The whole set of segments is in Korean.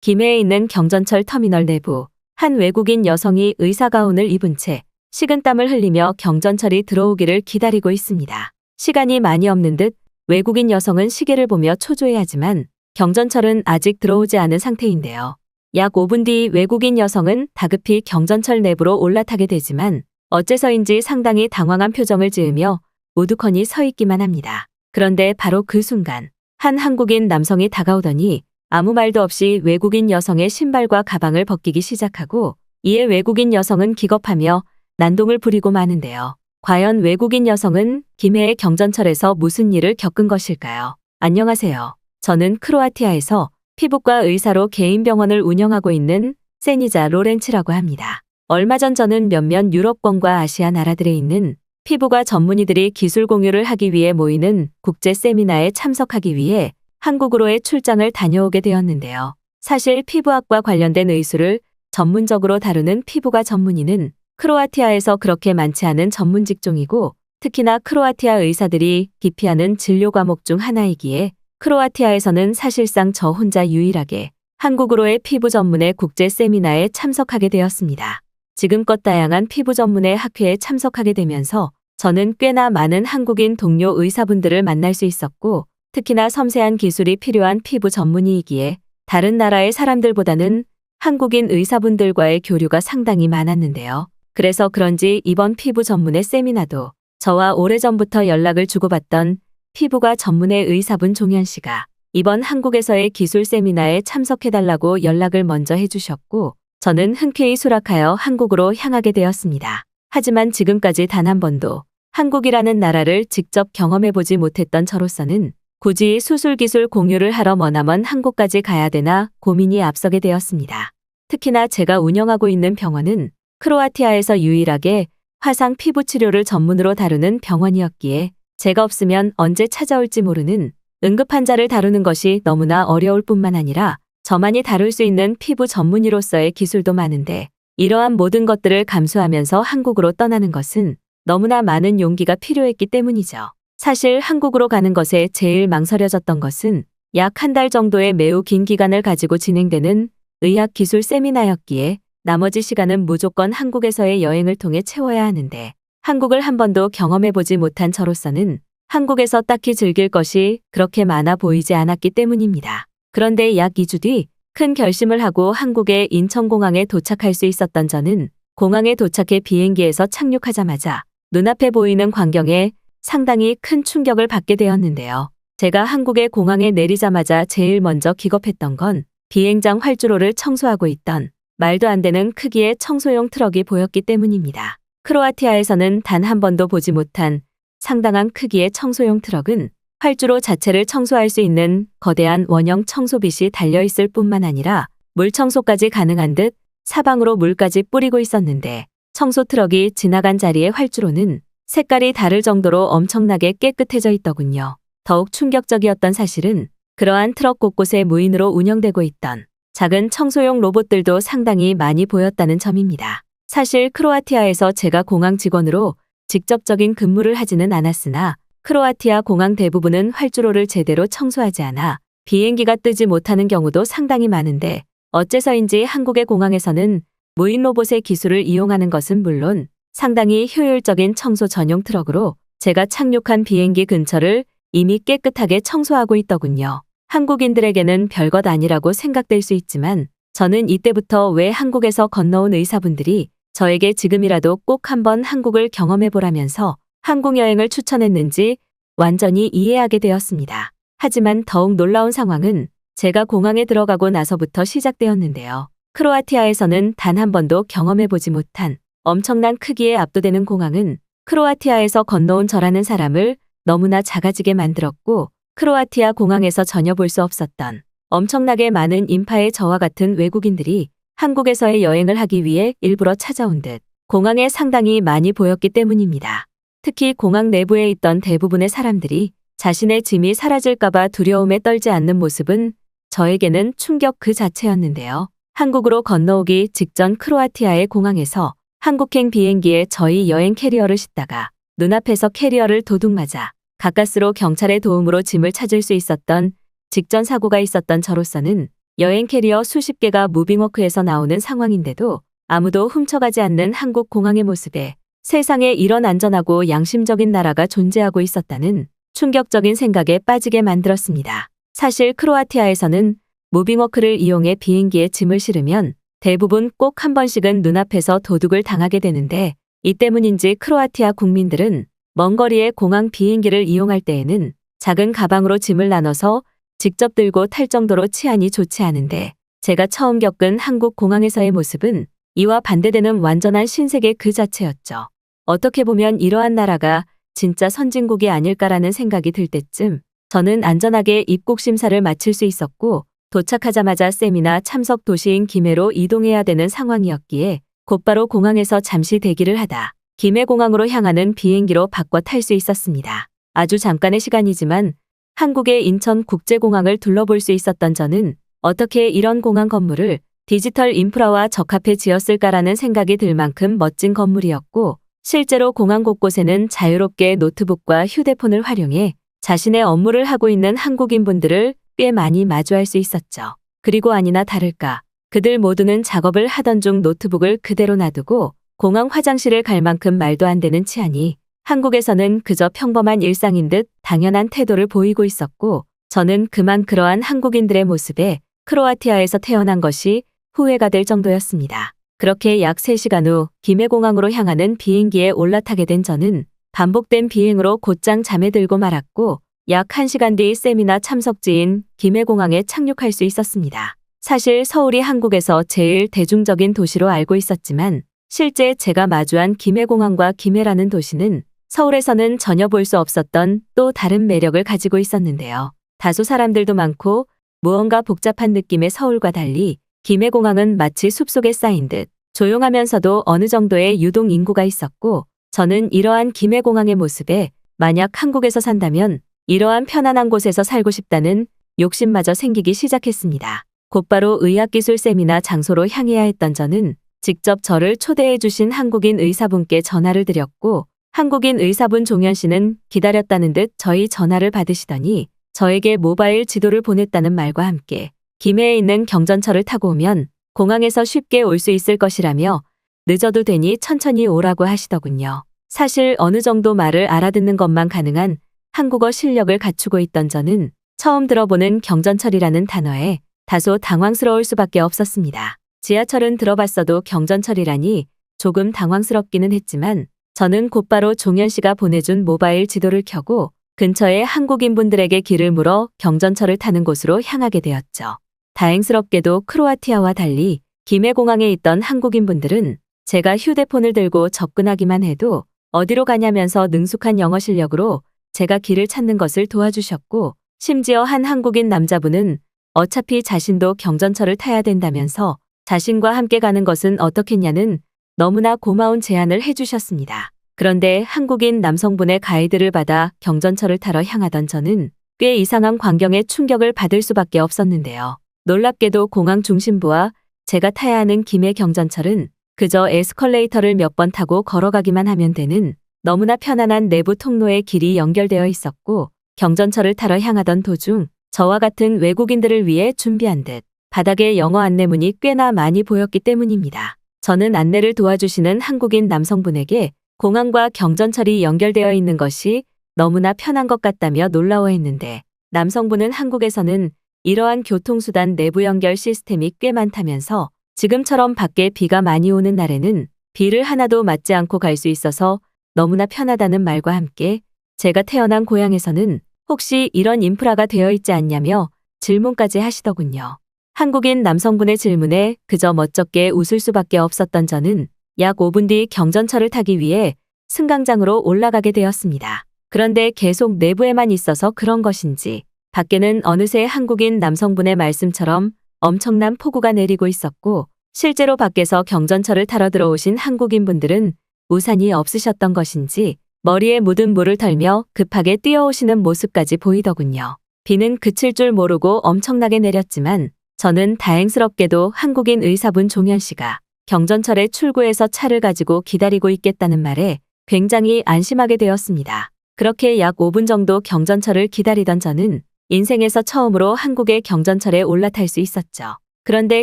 김해에 있는 경전철 터미널 내부, 한 외국인 여성이 의사가운을 입은 채 식은땀을 흘리며 경전철이 들어오기를 기다리고 있습니다. 시간이 많이 없는 듯 외국인 여성은 시계를 보며 초조해하지만 경전철은 아직 들어오지 않은 상태인데요. 약 5분 뒤 외국인 여성은 다급히 경전철 내부로 올라타게 되지만 어째서인지 상당히 당황한 표정을 지으며 우두커니 서 있기만 합니다. 그런데 바로 그 순간 한 한국인 남성이 다가오더니 아무 말도 없이 외국인 여성의 신발과 가방을 벗기기 시작하고 이에 외국인 여성은 기겁하며 난동을 부리고 마는데요. 과연 외국인 여성은 김해의 경전철에서 무슨 일을 겪은 것일까요? 안녕하세요. 저는 크로아티아에서 피부과 의사로 개인 병원을 운영하고 있는 세니자 로렌츠라고 합니다. 얼마 전 저는 몇몇 유럽권과 아시아 나라들에 있는 피부과 전문의들이 기술 공유를 하기 위해 모이는 국제 세미나에 참석하기 위해 한국으로의 출장을 다녀오게 되었는데요. 사실 피부학과 관련된 의술을 전문적으로 다루는 피부과 전문의는 크로아티아에서 그렇게 많지 않은 전문 직종이고 특히나 크로아티아 의사들이 기피하는 진료 과목 중 하나이기에 크로아티아에서는 사실상 저 혼자 유일하게 한국으로의 피부 전문의 국제 세미나에 참석하게 되었습니다. 지금껏 다양한 피부 전문의 학회에 참석하게 되면서 저는 꽤나 많은 한국인 동료 의사분들을 만날 수 있었고 특히나 섬세한 기술이 필요한 피부 전문의이기에 다른 나라의 사람들보다는 한국인 의사분들과의 교류가 상당히 많았는데요. 그래서 그런지 이번 피부 전문의 세미나도 저와 오래전부터 연락을 주고받던 피부과 전문의 의사분 종현 씨가 이번 한국에서의 기술 세미나에 참석해달라고 연락을 먼저 해주셨고 저는 흔쾌히 수락하여 한국으로 향하게 되었습니다. 하지만 지금까지 단 한 번도 한국이라는 나라를 직접 경험해보지 못했던 저로서는 굳이 수술기술 공유를 하러 머나먼 한국까지 가야 되나 고민이 앞서게 되었습니다. 특히나 제가 운영하고 있는 병원은 크로아티아에서 유일하게 화상 피부 치료를 전문으로 다루는 병원이었기에 제가 없으면 언제 찾아올지 모르는 응급 환자를 다루는 것이 너무나 어려울 뿐만 아니라 저만이 다룰 수 있는 피부 전문의로서의 기술도 많은데 이러한 모든 것들을 감수하면서 한국으로 떠나는 것은 너무나 많은 용기가 필요했기 때문이죠. 사실 한국으로 가는 것에 제일 망설여졌던 것은 약 한 달 정도의 매우 긴 기간을 가지고 진행되는 의학기술 세미나였기에 나머지 시간은 무조건 한국에서의 여행을 통해 채워야 하는데 한국을 한 번도 경험해보지 못한 저로서는 한국에서 딱히 즐길 것이 그렇게 많아 보이지 않았기 때문입니다. 그런데 약 2주 뒤 큰 결심을 하고 한국의 인천공항에 도착할 수 있었던 저는 공항에 도착해 비행기에서 착륙하자마자 눈앞에 보이는 광경에 상당히 큰 충격을 받게 되었는데요. 제가 한국의 공항에 내리자마자 제일 먼저 기겁했던 건 비행장 활주로를 청소하고 있던 말도 안 되는 크기의 청소용 트럭이 보였기 때문입니다. 크로아티아에서는 단 한 번도 보지 못한 상당한 크기의 청소용 트럭은 활주로 자체를 청소할 수 있는 거대한 원형 청소빗이 달려있을 뿐만 아니라 물 청소까지 가능한 듯 사방으로 물까지 뿌리고 있었는데 청소 트럭이 지나간 자리의 활주로는 색깔이 다를 정도로 엄청나게 깨끗해져 있더군요. 더욱 충격적이었던 사실은 그러한 트럭 곳곳에 무인으로 운영되고 있던 작은 청소용 로봇들도 상당히 많이 보였다는 점입니다. 사실 크로아티아에서 제가 공항 직원으로 직접적인 근무를 하지는 않았으나 크로아티아 공항 대부분은 활주로를 제대로 청소하지 않아 비행기가 뜨지 못하는 경우도 상당히 많은데 어째서인지 한국의 공항에서는 무인 로봇의 기술을 이용하는 것은 물론 상당히 효율적인 청소 전용 트럭으로 제가 착륙한 비행기 근처를 이미 깨끗하게 청소하고 있더군요. 한국인들에게는 별것 아니라고 생각될 수 있지만 저는 이때부터 왜 한국에서 건너온 의사분들이 저에게 지금이라도 꼭 한번 한국을 경험해보라면서 한국 여행을 추천했는지 완전히 이해하게 되었습니다. 하지만 더욱 놀라운 상황은 제가 공항에 들어가고 나서부터 시작되었는데요. 크로아티아에서는 단 한 번도 경험해보지 못한 엄청난 크기에 압도되는 공항은 크로아티아에서 건너온 저라는 사람을 너무나 작아지게 만들었고 크로아티아 공항에서 전혀 볼 수 없었던 엄청나게 많은 인파의 저와 같은 외국인들이 한국에서의 여행을 하기 위해 일부러 찾아온 듯 공항에 상당히 많이 보였기 때문입니다. 특히 공항 내부에 있던 대부분의 사람들이 자신의 짐이 사라질까봐 두려움에 떨지 않는 모습은 저에게는 충격 그 자체였는데요. 한국으로 건너오기 직전 크로아티아의 공항에서 한국행 비행기에 저희 여행 캐리어를 싣다가 눈앞에서 캐리어를 도둑 맞아 가까스로 경찰의 도움으로 짐을 찾을 수 있었던 직전 사고가 있었던 저로서는 여행 캐리어 수십 개가 무빙워크에서 나오는 상황인데도 아무도 훔쳐가지 않는 한국 공항의 모습에 세상에 이런 안전하고 양심적인 나라가 존재하고 있었다는 충격적인 생각에 빠지게 만들었습니다. 사실 크로아티아에서는 무빙워크를 이용해 비행기에 짐을 실으면 대부분 꼭 한 번씩은 눈앞에서 도둑을 당하게 되는데 이 때문인지 크로아티아 국민들은 먼 거리의 공항 비행기를 이용할 때에는 작은 가방으로 짐을 나눠서 직접 들고 탈 정도로 치안이 좋지 않은데 제가 처음 겪은 한국 공항에서의 모습은 이와 반대되는 완전한 신세계 그 자체였죠. 어떻게 보면 이러한 나라가 진짜 선진국이 아닐까라는 생각이 들 때쯤 저는 안전하게 입국 심사를 마칠 수 있었고 도착하자마자 세미나 참석 도시인 김해로 이동해야 되는 상황이었기에 곧바로 공항에서 잠시 대기를 하다 김해공항으로 향하는 비행기로 바꿔 탈 수 있었습니다. 아주 잠깐의 시간이지만 한국의 인천국제공항을 둘러볼 수 있었던 저는 어떻게 이런 공항 건물을 디지털 인프라와 적합해 지었을까라는 생각이 들 만큼 멋진 건물이었고 실제로 공항 곳곳에는 자유롭게 노트북과 휴대폰을 활용해 자신의 업무를 하고 있는 한국인분들을 꽤 많이 마주할 수 있었죠. 그리고 아니나 다를까 그들 모두는 작업을 하던 중 노트북을 그대로 놔두고 공항 화장실을 갈 만큼 말도 안 되는 치안이 한국에서는 그저 평범한 일상인 듯 당연한 태도를 보이고 있었고 저는 그만 그러한 한국인들의 모습에 크로아티아에서 태어난 것이 후회가 될 정도였습니다. 그렇게 약 3시간 후 김해공항으로 향하는 비행기에 올라타게 된 저는 반복된 비행으로 곧장 잠에 들고 말았고 약 1시간 뒤 세미나 참석지인 김해공항에 착륙할 수 있었습니다. 사실 서울이 한국에서 제일 대중적인 도시로 알고 있었지만 실제 제가 마주한 김해공항과 김해라는 도시는 서울에서는 전혀 볼 수 없었던 또 다른 매력을 가지고 있었는데요. 다소 사람들도 많고 무언가 복잡한 느낌의 서울과 달리 김해공항은 마치 숲속에 쌓인 듯 조용하면서도 어느 정도의 유동 인구가 있었고 저는 이러한 김해공항의 모습에 만약 한국에서 산다면 이러한 편안한 곳에서 살고 싶다는 욕심마저 생기기 시작했습니다. 곧바로 의학기술 세미나 장소로 향해야 했던 저는 직접 저를 초대해 주신 한국인 의사분께 전화를 드렸고 한국인 의사분 종현 씨는 기다렸다는 듯 저희 전화를 받으시더니 저에게 모바일 지도를 보냈다는 말과 함께 김해에 있는 경전철을 타고 오면 공항에서 쉽게 올 수 있을 것이라며 늦어도 되니 천천히 오라고 하시더군요. 사실 어느 정도 말을 알아듣는 것만 가능한 한국어 실력을 갖추고 있던 저는 처음 들어보는 경전철이라는 단어에 다소 당황스러울 수밖에 없었습니다. 지하철은 들어봤어도 경전철이라니 조금 당황스럽기는 했지만 저는 곧바로 종현 씨가 보내준 모바일 지도를 켜고 근처의 한국인분들에게 길을 물어 경전철을 타는 곳으로 향하게 되었죠. 다행스럽게도 크로아티아와 달리 김해공항에 있던 한국인분들은 제가 휴대폰을 들고 접근하기만 해도 어디로 가냐면서 능숙한 영어 실력으로 제가 길을 찾는 것을 도와주셨고 심지어 한 한국인 남자분은 어차피 자신도 경전철을 타야 된다면서 자신과 함께 가는 것은 어떻겠냐는 너무나 고마운 제안을 해주셨습니다. 그런데 한국인 남성분의 가이드를 받아 경전철을 타러 향하던 저는 꽤 이상한 광경에 충격을 받을 수밖에 없었는데요. 놀랍게도 공항 중심부와 제가 타야 하는 김해 경전철은 그저 에스컬레이터를 몇 번 타고 걸어가기만 하면 되는 너무나 편안한 내부 통로에 길이 연결되어 있었고 경전철을 타러 향하던 도중 저와 같은 외국인들을 위해 준비한 듯 바닥에 영어 안내문이 꽤나 많이 보였기 때문입니다. 저는 안내를 도와주시는 한국인 남성분에게 공항과 경전철이 연결되어 있는 것이 너무나 편한 것 같다며 놀라워했는데 남성분은 한국에서는 이러한 교통수단 내부 연결 시스템이 꽤 많다면서 지금처럼 밖에 비가 많이 오는 날에는 비를 하나도 맞지 않고 갈 수 있어서 너무나 편하다는 말과 함께 제가 태어난 고향에서는 혹시 이런 인프라가 되어 있지 않냐며 질문까지 하시더군요. 한국인 남성분의 질문에 그저 멋쩍게 웃을 수밖에 없었던 저는 약 5분 뒤 경전철을 타기 위해 승강장으로 올라가게 되었습니다. 그런데 계속 내부에만 있어서 그런 것인지 밖에는 어느새 한국인 남성분의 말씀처럼 엄청난 폭우가 내리고 있었고 실제로 밖에서 경전철을 타러 들어오신 한국인분들은 우산이 없으셨던 것인지 머리에 묻은 물을 털며 급하게 뛰어오시는 모습까지 보이더군요. 비는 그칠 줄 모르고 엄청나게 내렸지만 저는 다행스럽게도 한국인 의사분 종현 씨가 경전철에 출구에서 차를 가지고 기다리고 있겠다는 말에 굉장히 안심하게 되었습니다. 그렇게 약 5분 정도 경전철을 기다리던 저는 인생에서 처음으로 한국의 경전철에 올라탈 수 있었죠. 그런데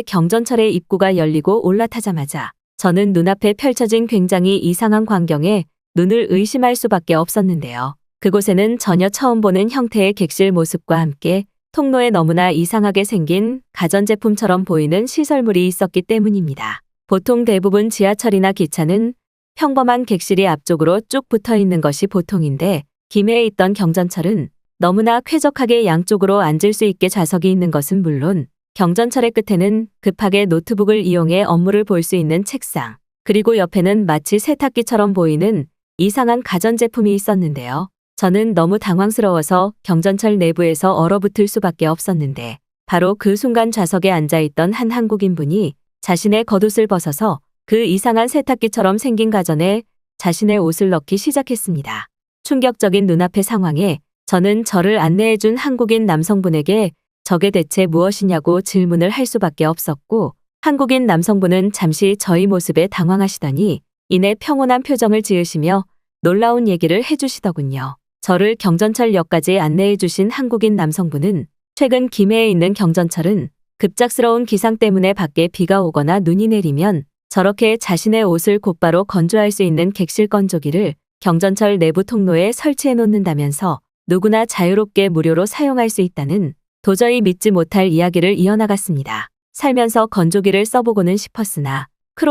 경전철의 입구가 열리고 올라타자마자 저는 눈앞에 펼쳐진 굉장히 이상한 광경에 눈을 의심할 수밖에 없었는데요. 그곳에는 전혀 처음 보는 형태의 객실 모습과 함께 통로에 너무나 이상하게 생긴 가전제품처럼 보이는 시설물이 있었기 때문입니다. 보통 대부분 지하철이나 기차는 평범한 객실이 앞쪽으로 쭉 붙어 있는 것이 보통인데 김해에 있던 경전철은 너무나 쾌적하게 양쪽으로 앉을 수 있게 좌석이 있는 것은 물론 경전철의 끝에는 급하게 노트북을 이용해 업무를 볼 수 있는 책상, 그리고 옆에는 마치 세탁기처럼 보이는 이상한 가전제품이 있었는데요. 저는 너무 당황스러워서 경전철 내부에서 얼어붙을 수밖에 없었는데 바로 그 순간 좌석에 앉아있던 한 한국인분이 자신의 겉옷을 벗어서 그 이상한 세탁기처럼 생긴 가전에 자신의 옷을 넣기 시작했습니다. 충격적인 눈앞의 상황에 저는 저를 안내해준 한국인 남성분에게 저게 대체 무엇이냐고 질문을 할 수밖에 없었고 한국인 남성분은 잠시 저희 모습에 당황하시더니 이내 평온한 표정을 지으시며 놀라운 얘기를 해주시더군요. 저를 경전철역까지 안내해주신 한국인 남성분은 최근 김해에 있는 경전철은 급작스러운 기상 때문에 밖에 비가 오거나 눈이 내리면 저렇게 자신의 옷을 곧바로 건조할 수 있는 객실 건조기를 경전철 내부 통로에 설치해 놓는다면서 누구나 자유롭게 무료로 사용할 수 있다는 도저히 믿지 못할 이야기를 이어나갔습니다. 살면서 건조기를 써보고는 싶었으나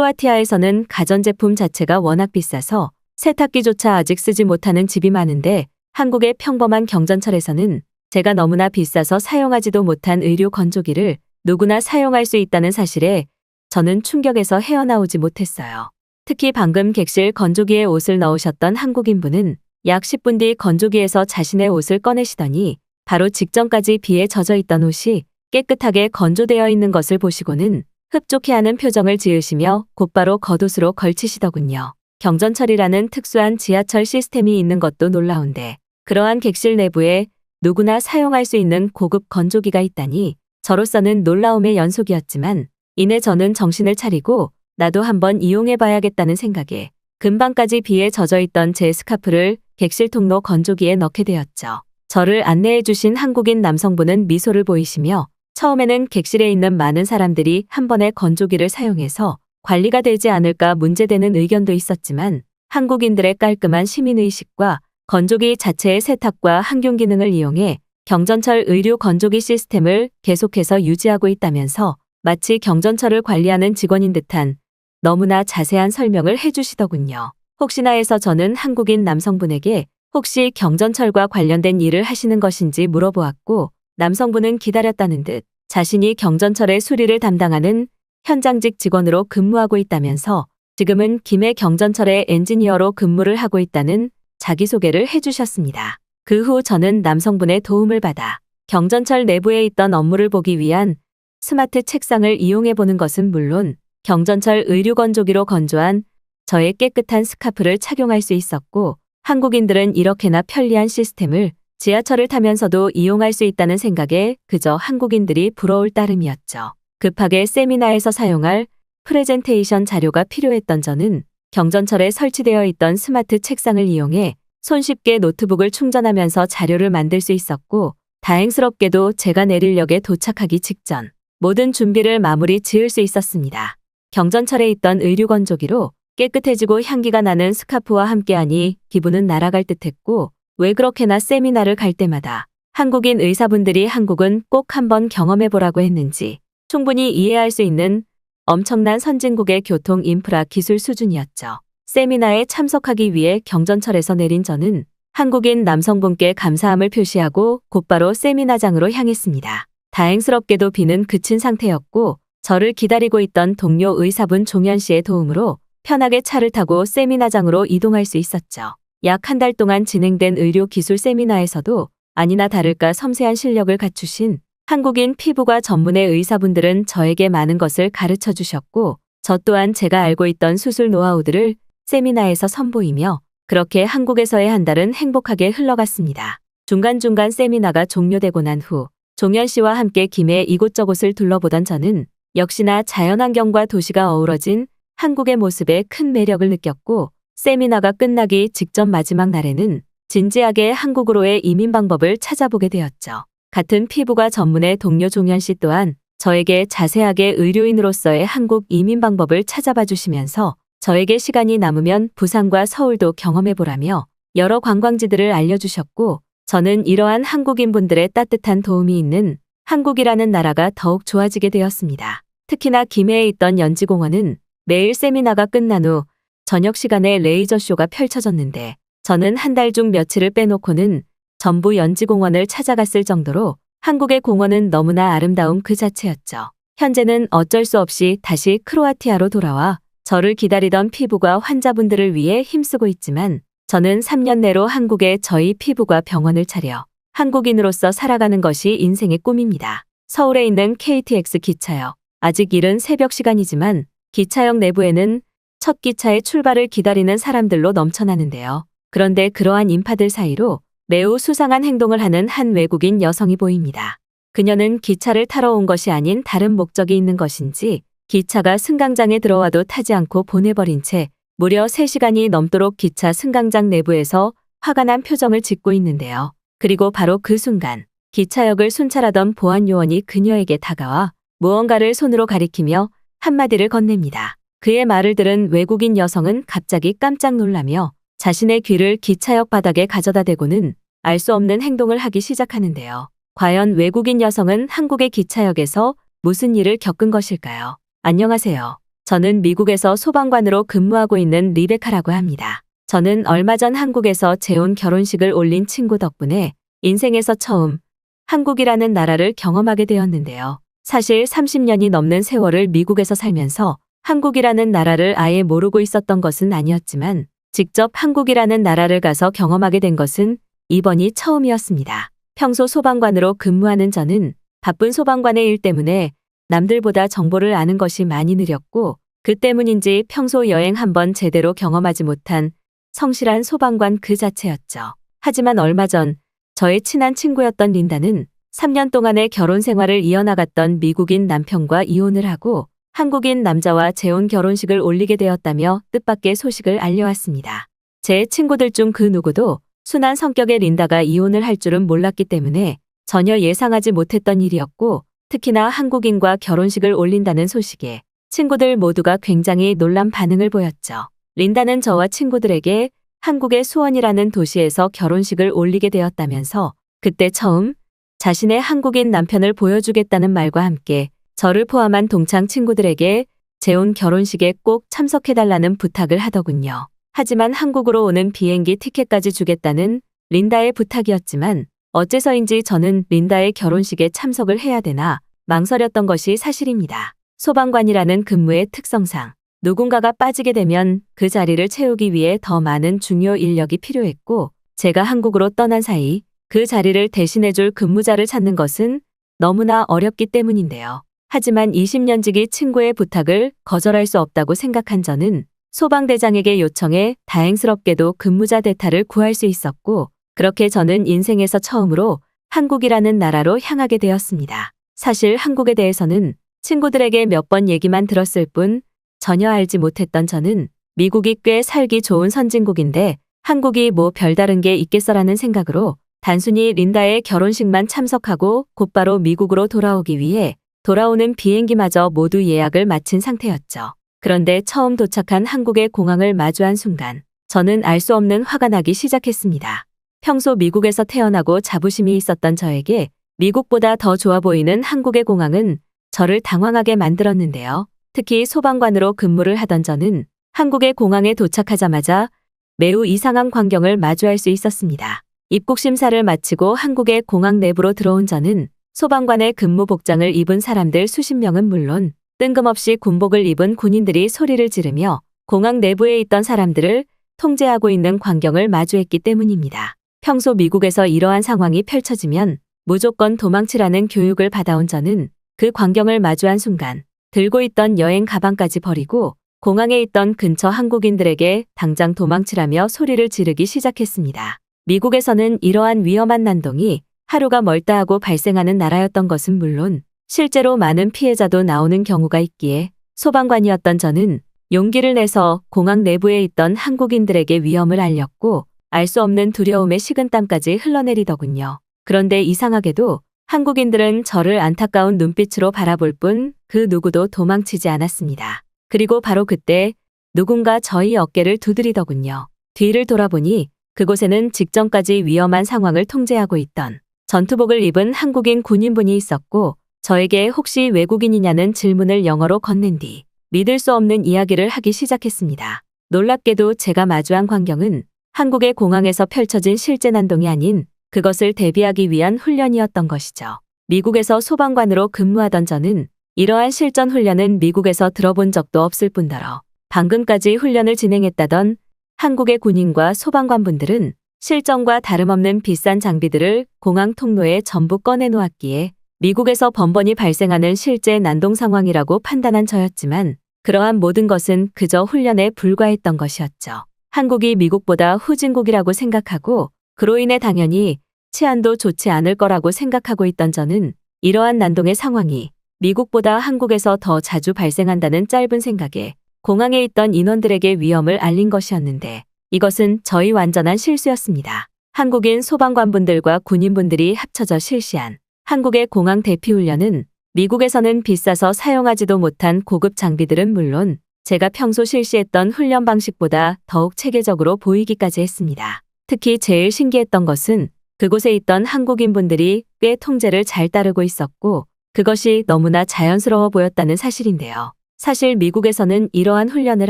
크로아티아에서는 가전제품 자체가 워낙 비싸서 세탁기조차 아직 쓰지 못하는 집이 많은데 한국의 평범한 경전철에서는 제가 너무나 비싸서 사용하지도 못한 의류 건조기를 누구나 사용할 수 있다는 사실에 저는 충격에서 헤어나오지 못했어요. 특히 방금 객실 건조기에 옷을 넣으셨던 한국인분은 약 10분 뒤 건조기에서 자신의 옷을 꺼내시더니 바로 직전까지 비에 젖어 있던 옷이 깨끗하게 건조되어 있는 것을 보시고는 흡족해하는 표정을 지으시며 곧바로 겉옷으로 걸치시더군요. 경전철이라는 특수한 지하철 시스템이 있는 것도 놀라운데 그러한 객실 내부에 누구나 사용할 수 있는 고급 건조기가 있다니 저로서는 놀라움의 연속이었지만 이내 저는 정신을 차리고 나도 한번 이용해봐야겠다는 생각에 금방까지 비에 젖어있던 제 스카프를 객실 통로 건조기에 넣게 되었죠. 저를 안내해주신 한국인 남성분은 미소를 보이시며 처음에는 객실에 있는 많은 사람들이 한 번에 건조기를 사용해서 관리가 되지 않을까 문제되는 의견도 있었지만 한국인들의 깔끔한 시민의식과 건조기 자체의 세탁과 항균 기능을 이용해 경전철 의류 건조기 시스템을 계속해서 유지하고 있다면서 마치 경전철을 관리하는 직원인 듯한 너무나 자세한 설명을 해주시더군요. 혹시나 해서 저는 한국인 남성분에게 혹시 경전철과 관련된 일을 하시는 것인지 물어보았고 남성분은 기다렸다는 듯 자신이 경전철의 수리를 담당하는 현장직 직원으로 근무하고 있다면서 지금은 김해 경전철의 엔지니어로 근무를 하고 있다는 자기소개를 해주셨습니다. 그 후 저는 남성분의 도움을 받아 경전철 내부에 있던 업무를 보기 위한 스마트 책상을 이용해보는 것은 물론 경전철 의류 건조기로 건조한 저의 깨끗한 스카프를 착용할 수 있었고 한국인들은 이렇게나 편리한 시스템을 지하철을 타면서도 이용할 수 있다는 생각에 그저 한국인들이 부러울 따름이었죠. 급하게 세미나에서 사용할 프레젠테이션 자료가 필요했던 저는 경전철에 설치되어 있던 스마트 책상을 이용해 손쉽게 노트북을 충전하면서 자료를 만들 수 있었고 다행스럽게도 제가 내릴 역에 도착하기 직전 모든 준비를 마무리 지을 수 있었습니다. 경전철에 있던 의류 건조기로 깨끗해지고 향기가 나는 스카프와 함께하니 기분은 날아갈 듯했고 왜 그렇게나 세미나를 갈 때마다 한국인 의사분들이 한국은 꼭 한번 경험해보라고 했는지 충분히 이해할 수 있는 엄청난 선진국의 교통 인프라 기술 수준이었죠. 세미나에 참석하기 위해 경전철에서 내린 저는 한국인 남성분께 감사함을 표시하고 곧바로 세미나장으로 향했습니다. 다행스럽게도 비는 그친 상태였고 저를 기다리고 있던 동료 의사분 종현 씨의 도움으로 편하게 차를 타고 세미나장으로 이동할 수 있었죠. 약 한 달 동안 진행된 의료 기술 세미나에서도 아니나 다를까 섬세한 실력을 갖추신 한국인 피부과 전문의 의사분들은 저에게 많은 것을 가르쳐 주셨고 저 또한 제가 알고 있던 수술 노하우들을 세미나에서 선보이며 그렇게 한국에서의 한 달은 행복하게 흘러갔습니다. 중간중간 세미나가 종료되고 난 후 종현 씨와 함께 김해 이곳저곳을 둘러보던 저는 역시나 자연환경과 도시가 어우러진 한국의 모습에 큰 매력을 느꼈고 세미나가 끝나기 직전 마지막 날에는 진지하게 한국으로의 이민 방법을 찾아보게 되었죠. 같은 피부과 전문의 동료 종현 씨 또한 저에게 자세하게 의료인으로서의 한국 이민 방법을 찾아봐 주시면서 저에게 시간이 남으면 부산과 서울도 경험해보라며 여러 관광지들을 알려주셨고, 저는 이러한 한국인분들의 따뜻한 도움이 있는 한국이라는 나라가 더욱 좋아지게 되었습니다. 특히나 김해에 있던 연지공원은 매일 세미나가 끝난 후 저녁 시간에 레이저쇼가 펼쳐졌는데, 저는 한 달 중 며칠을 빼놓고는 전부 연지공원을 찾아갔을 정도로 한국의 공원은 너무나 아름다움 그 자체였죠. 현재는 어쩔 수 없이 다시 크로아티아로 돌아와 저를 기다리던 피부과 환자분들을 위해 힘쓰고 있지만, 저는 3년 내로 한국에 저희 피부과 병원을 차려 한국인으로서 살아가는 것이 인생의 꿈입니다. 서울에 있는 KTX 기차역. 아직 이른 새벽 시간이지만 기차역 내부에는 첫 기차의 출발을 기다리는 사람들로 넘쳐나는데요. 그런데 그러한 인파들 사이로 매우 수상한 행동을 하는 한 외국인 여성이 보입니다. 그녀는 기차를 타러 온 것이 아닌 다른 목적이 있는 것인지 기차가 승강장에 들어와도 타지 않고 보내버린 채 무려 3시간이 넘도록 기차 승강장 내부에서 화가 난 표정을 짓고 있는데요. 그리고 바로 그 순간 기차역을 순찰하던 보안 요원이 그녀에게 다가와 무언가를 손으로 가리키며 한마디를 건넵니다. 그의 말을 들은 외국인 여성은 갑자기 깜짝 놀라며 자신의 귀를 기차역 바닥에 가져다 대고는 알 수 없는 행동을 하기 시작하는데요. 과연 외국인 여성은 한국의 기차역에서 무슨 일을 겪은 것일까요? 안녕하세요. 저는 미국에서 소방관으로 근무하고 있는 리베카라고 합니다. 저는 얼마 전 한국에서 재혼 결혼식을 올린 친구 덕분에 인생에서 처음 한국이라는 나라를 경험하게 되었는데요. 사실 30년이 넘는 세월을 미국에서 살면서 한국이라는 나라를 아예 모르고 있었던 것은 아니었지만, 직접 한국이라는 나라를 가서 경험하게 된 것은 이번이 처음이었습니다. 평소 소방관으로 근무하는 저는 바쁜 소방관의 일 때문에 남들보다 정보를 아는 것이 많이 느렸고, 그 때문인지 평소 여행 한번 제대로 경험하지 못한 성실한 소방관 그 자체였죠. 하지만 얼마 전 저의 친한 친구였던 린다는 3년 동안의 결혼 생활을 이어나갔던 미국인 남편과 이혼을 하고 한국인 남자와 재혼 결혼식을 올리게 되었다며 뜻밖의 소식을 알려왔습니다. 제 친구들 중 그 누구도 순한 성격의 린다가 이혼을 할 줄은 몰랐기 때문에 전혀 예상하지 못했던 일이었고, 특히나 한국인과 결혼식을 올린다는 소식에 친구들 모두가 굉장히 놀란 반응을 보였죠. 린다는 저와 친구들에게 한국의 수원이라는 도시에서 결혼식을 올리게 되었다면서 그때 처음 자신의 한국인 남편을 보여주겠다는 말과 함께 저를 포함한 동창 친구들에게 재혼 결혼식에 꼭 참석해달라는 부탁을 하더군요. 하지만 한국으로 오는 비행기 티켓까지 주겠다는 린다의 부탁이었지만 어째서인지 저는 린다의 결혼식에 참석을 해야 되나 망설였던 것이 사실입니다. 소방관이라는 근무의 특성상 누군가가 빠지게 되면 그 자리를 채우기 위해 더 많은 중요 인력이 필요했고, 제가 한국으로 떠난 사이 그 자리를 대신해줄 근무자를 찾는 것은 너무나 어렵기 때문인데요. 하지만 20년지기 친구의 부탁을 거절할 수 없다고 생각한 저는 소방대장에게 요청해 다행스럽게도 근무자 대타를 구할 수 있었고, 그렇게 저는 인생에서 처음으로 한국이라는 나라로 향하게 되었습니다. 사실 한국에 대해서는 친구들에게 몇 번 얘기만 들었을 뿐 전혀 알지 못했던 저는 미국이 꽤 살기 좋은 선진국인데 한국이 뭐 별다른 게 있겠어라는 생각으로 단순히 린다의 결혼식만 참석하고 곧바로 미국으로 돌아오기 위해 돌아오는 비행기마저 모두 예약을 마친 상태였죠. 그런데 처음 도착한 한국의 공항을 마주한 순간 저는 알 수 없는 화가 나기 시작했습니다. 평소 미국에서 태어나고 자부심이 있었던 저에게 미국보다 더 좋아 보이는 한국의 공항은 저를 당황하게 만들었는데요. 특히 소방관으로 근무를 하던 저는 한국의 공항에 도착하자마자 매우 이상한 광경을 마주할 수 있었습니다. 입국 심사를 마치고 한국의 공항 내부로 들어온 저는 소방관의 근무 복장을 입은 사람들 수십 명은 물론 뜬금없이 군복을 입은 군인들이 소리를 지르며 공항 내부에 있던 사람들을 통제하고 있는 광경을 마주했기 때문입니다. 평소 미국에서 이러한 상황이 펼쳐지면 무조건 도망치라는 교육을 받아온 저는 그 광경을 마주한 순간 들고 있던 여행 가방까지 버리고 공항에 있던 근처 한국인들에게 당장 도망치라며 소리를 지르기 시작했습니다. 미국에서는 이러한 위험한 난동이 하루가 멀다 하고 발생하는 나라였던 것은 물론 실제로 많은 피해자도 나오는 경우가 있기에 소방관이었던 저는 용기를 내서 공항 내부에 있던 한국인들에게 위험을 알렸고 알 수 없는 두려움에 식은땀까지 흘러내리더군요. 그런데 이상하게도 한국인들은 저를 안타까운 눈빛으로 바라볼 뿐 그 누구도 도망치지 않았습니다. 그리고 바로 그때 누군가 저희 어깨를 두드리더군요. 뒤를 돌아보니 그곳에는 직전까지 위험한 상황을 통제하고 있던 전투복을 입은 한국인 군인분이 있었고 저에게 혹시 외국인이냐는 질문을 영어로 건넨 뒤 믿을 수 없는 이야기를 하기 시작했습니다. 놀랍게도 제가 마주한 광경은 한국의 공항에서 펼쳐진 실제 난동이 아닌 그것을 대비하기 위한 훈련이었던 것이죠. 미국에서 소방관으로 근무하던 저는 이러한 실전 훈련은 미국에서 들어본 적도 없을 뿐더러 방금까지 훈련을 진행했다던 한국의 군인과 소방관분들은 실전과 다름없는 비싼 장비들을 공항 통로에 전부 꺼내놓았기에 미국에서 번번이 발생하는 실제 난동 상황이라고 판단한 저였지만 그러한 모든 것은 그저 훈련에 불과했던 것이었죠. 한국이 미국보다 후진국이라고 생각하고 그로 인해 당연히 치안도 좋지 않을 거라고 생각하고 있던 저는 이러한 난동의 상황이 미국보다 한국에서 더 자주 발생한다는 짧은 생각에 공항에 있던 인원들에게 위험을 알린 것이었는데 이것은 저희 완전한 실수였습니다. 한국인 소방관분들과 군인분들이 합쳐져 실시한 한국의 공항 대피훈련은 미국에서는 비싸서 사용하지도 못한 고급 장비들은 물론 제가 평소 실시했던 훈련 방식보다 더욱 체계적으로 보이기까지 했습니다. 특히 제일 신기했던 것은 그곳에 있던 한국인분들이 꽤 통제를 잘 따르고 있었고 그것이 너무나 자연스러워 보였다는 사실인데요. 사실 미국에서는 이러한 훈련을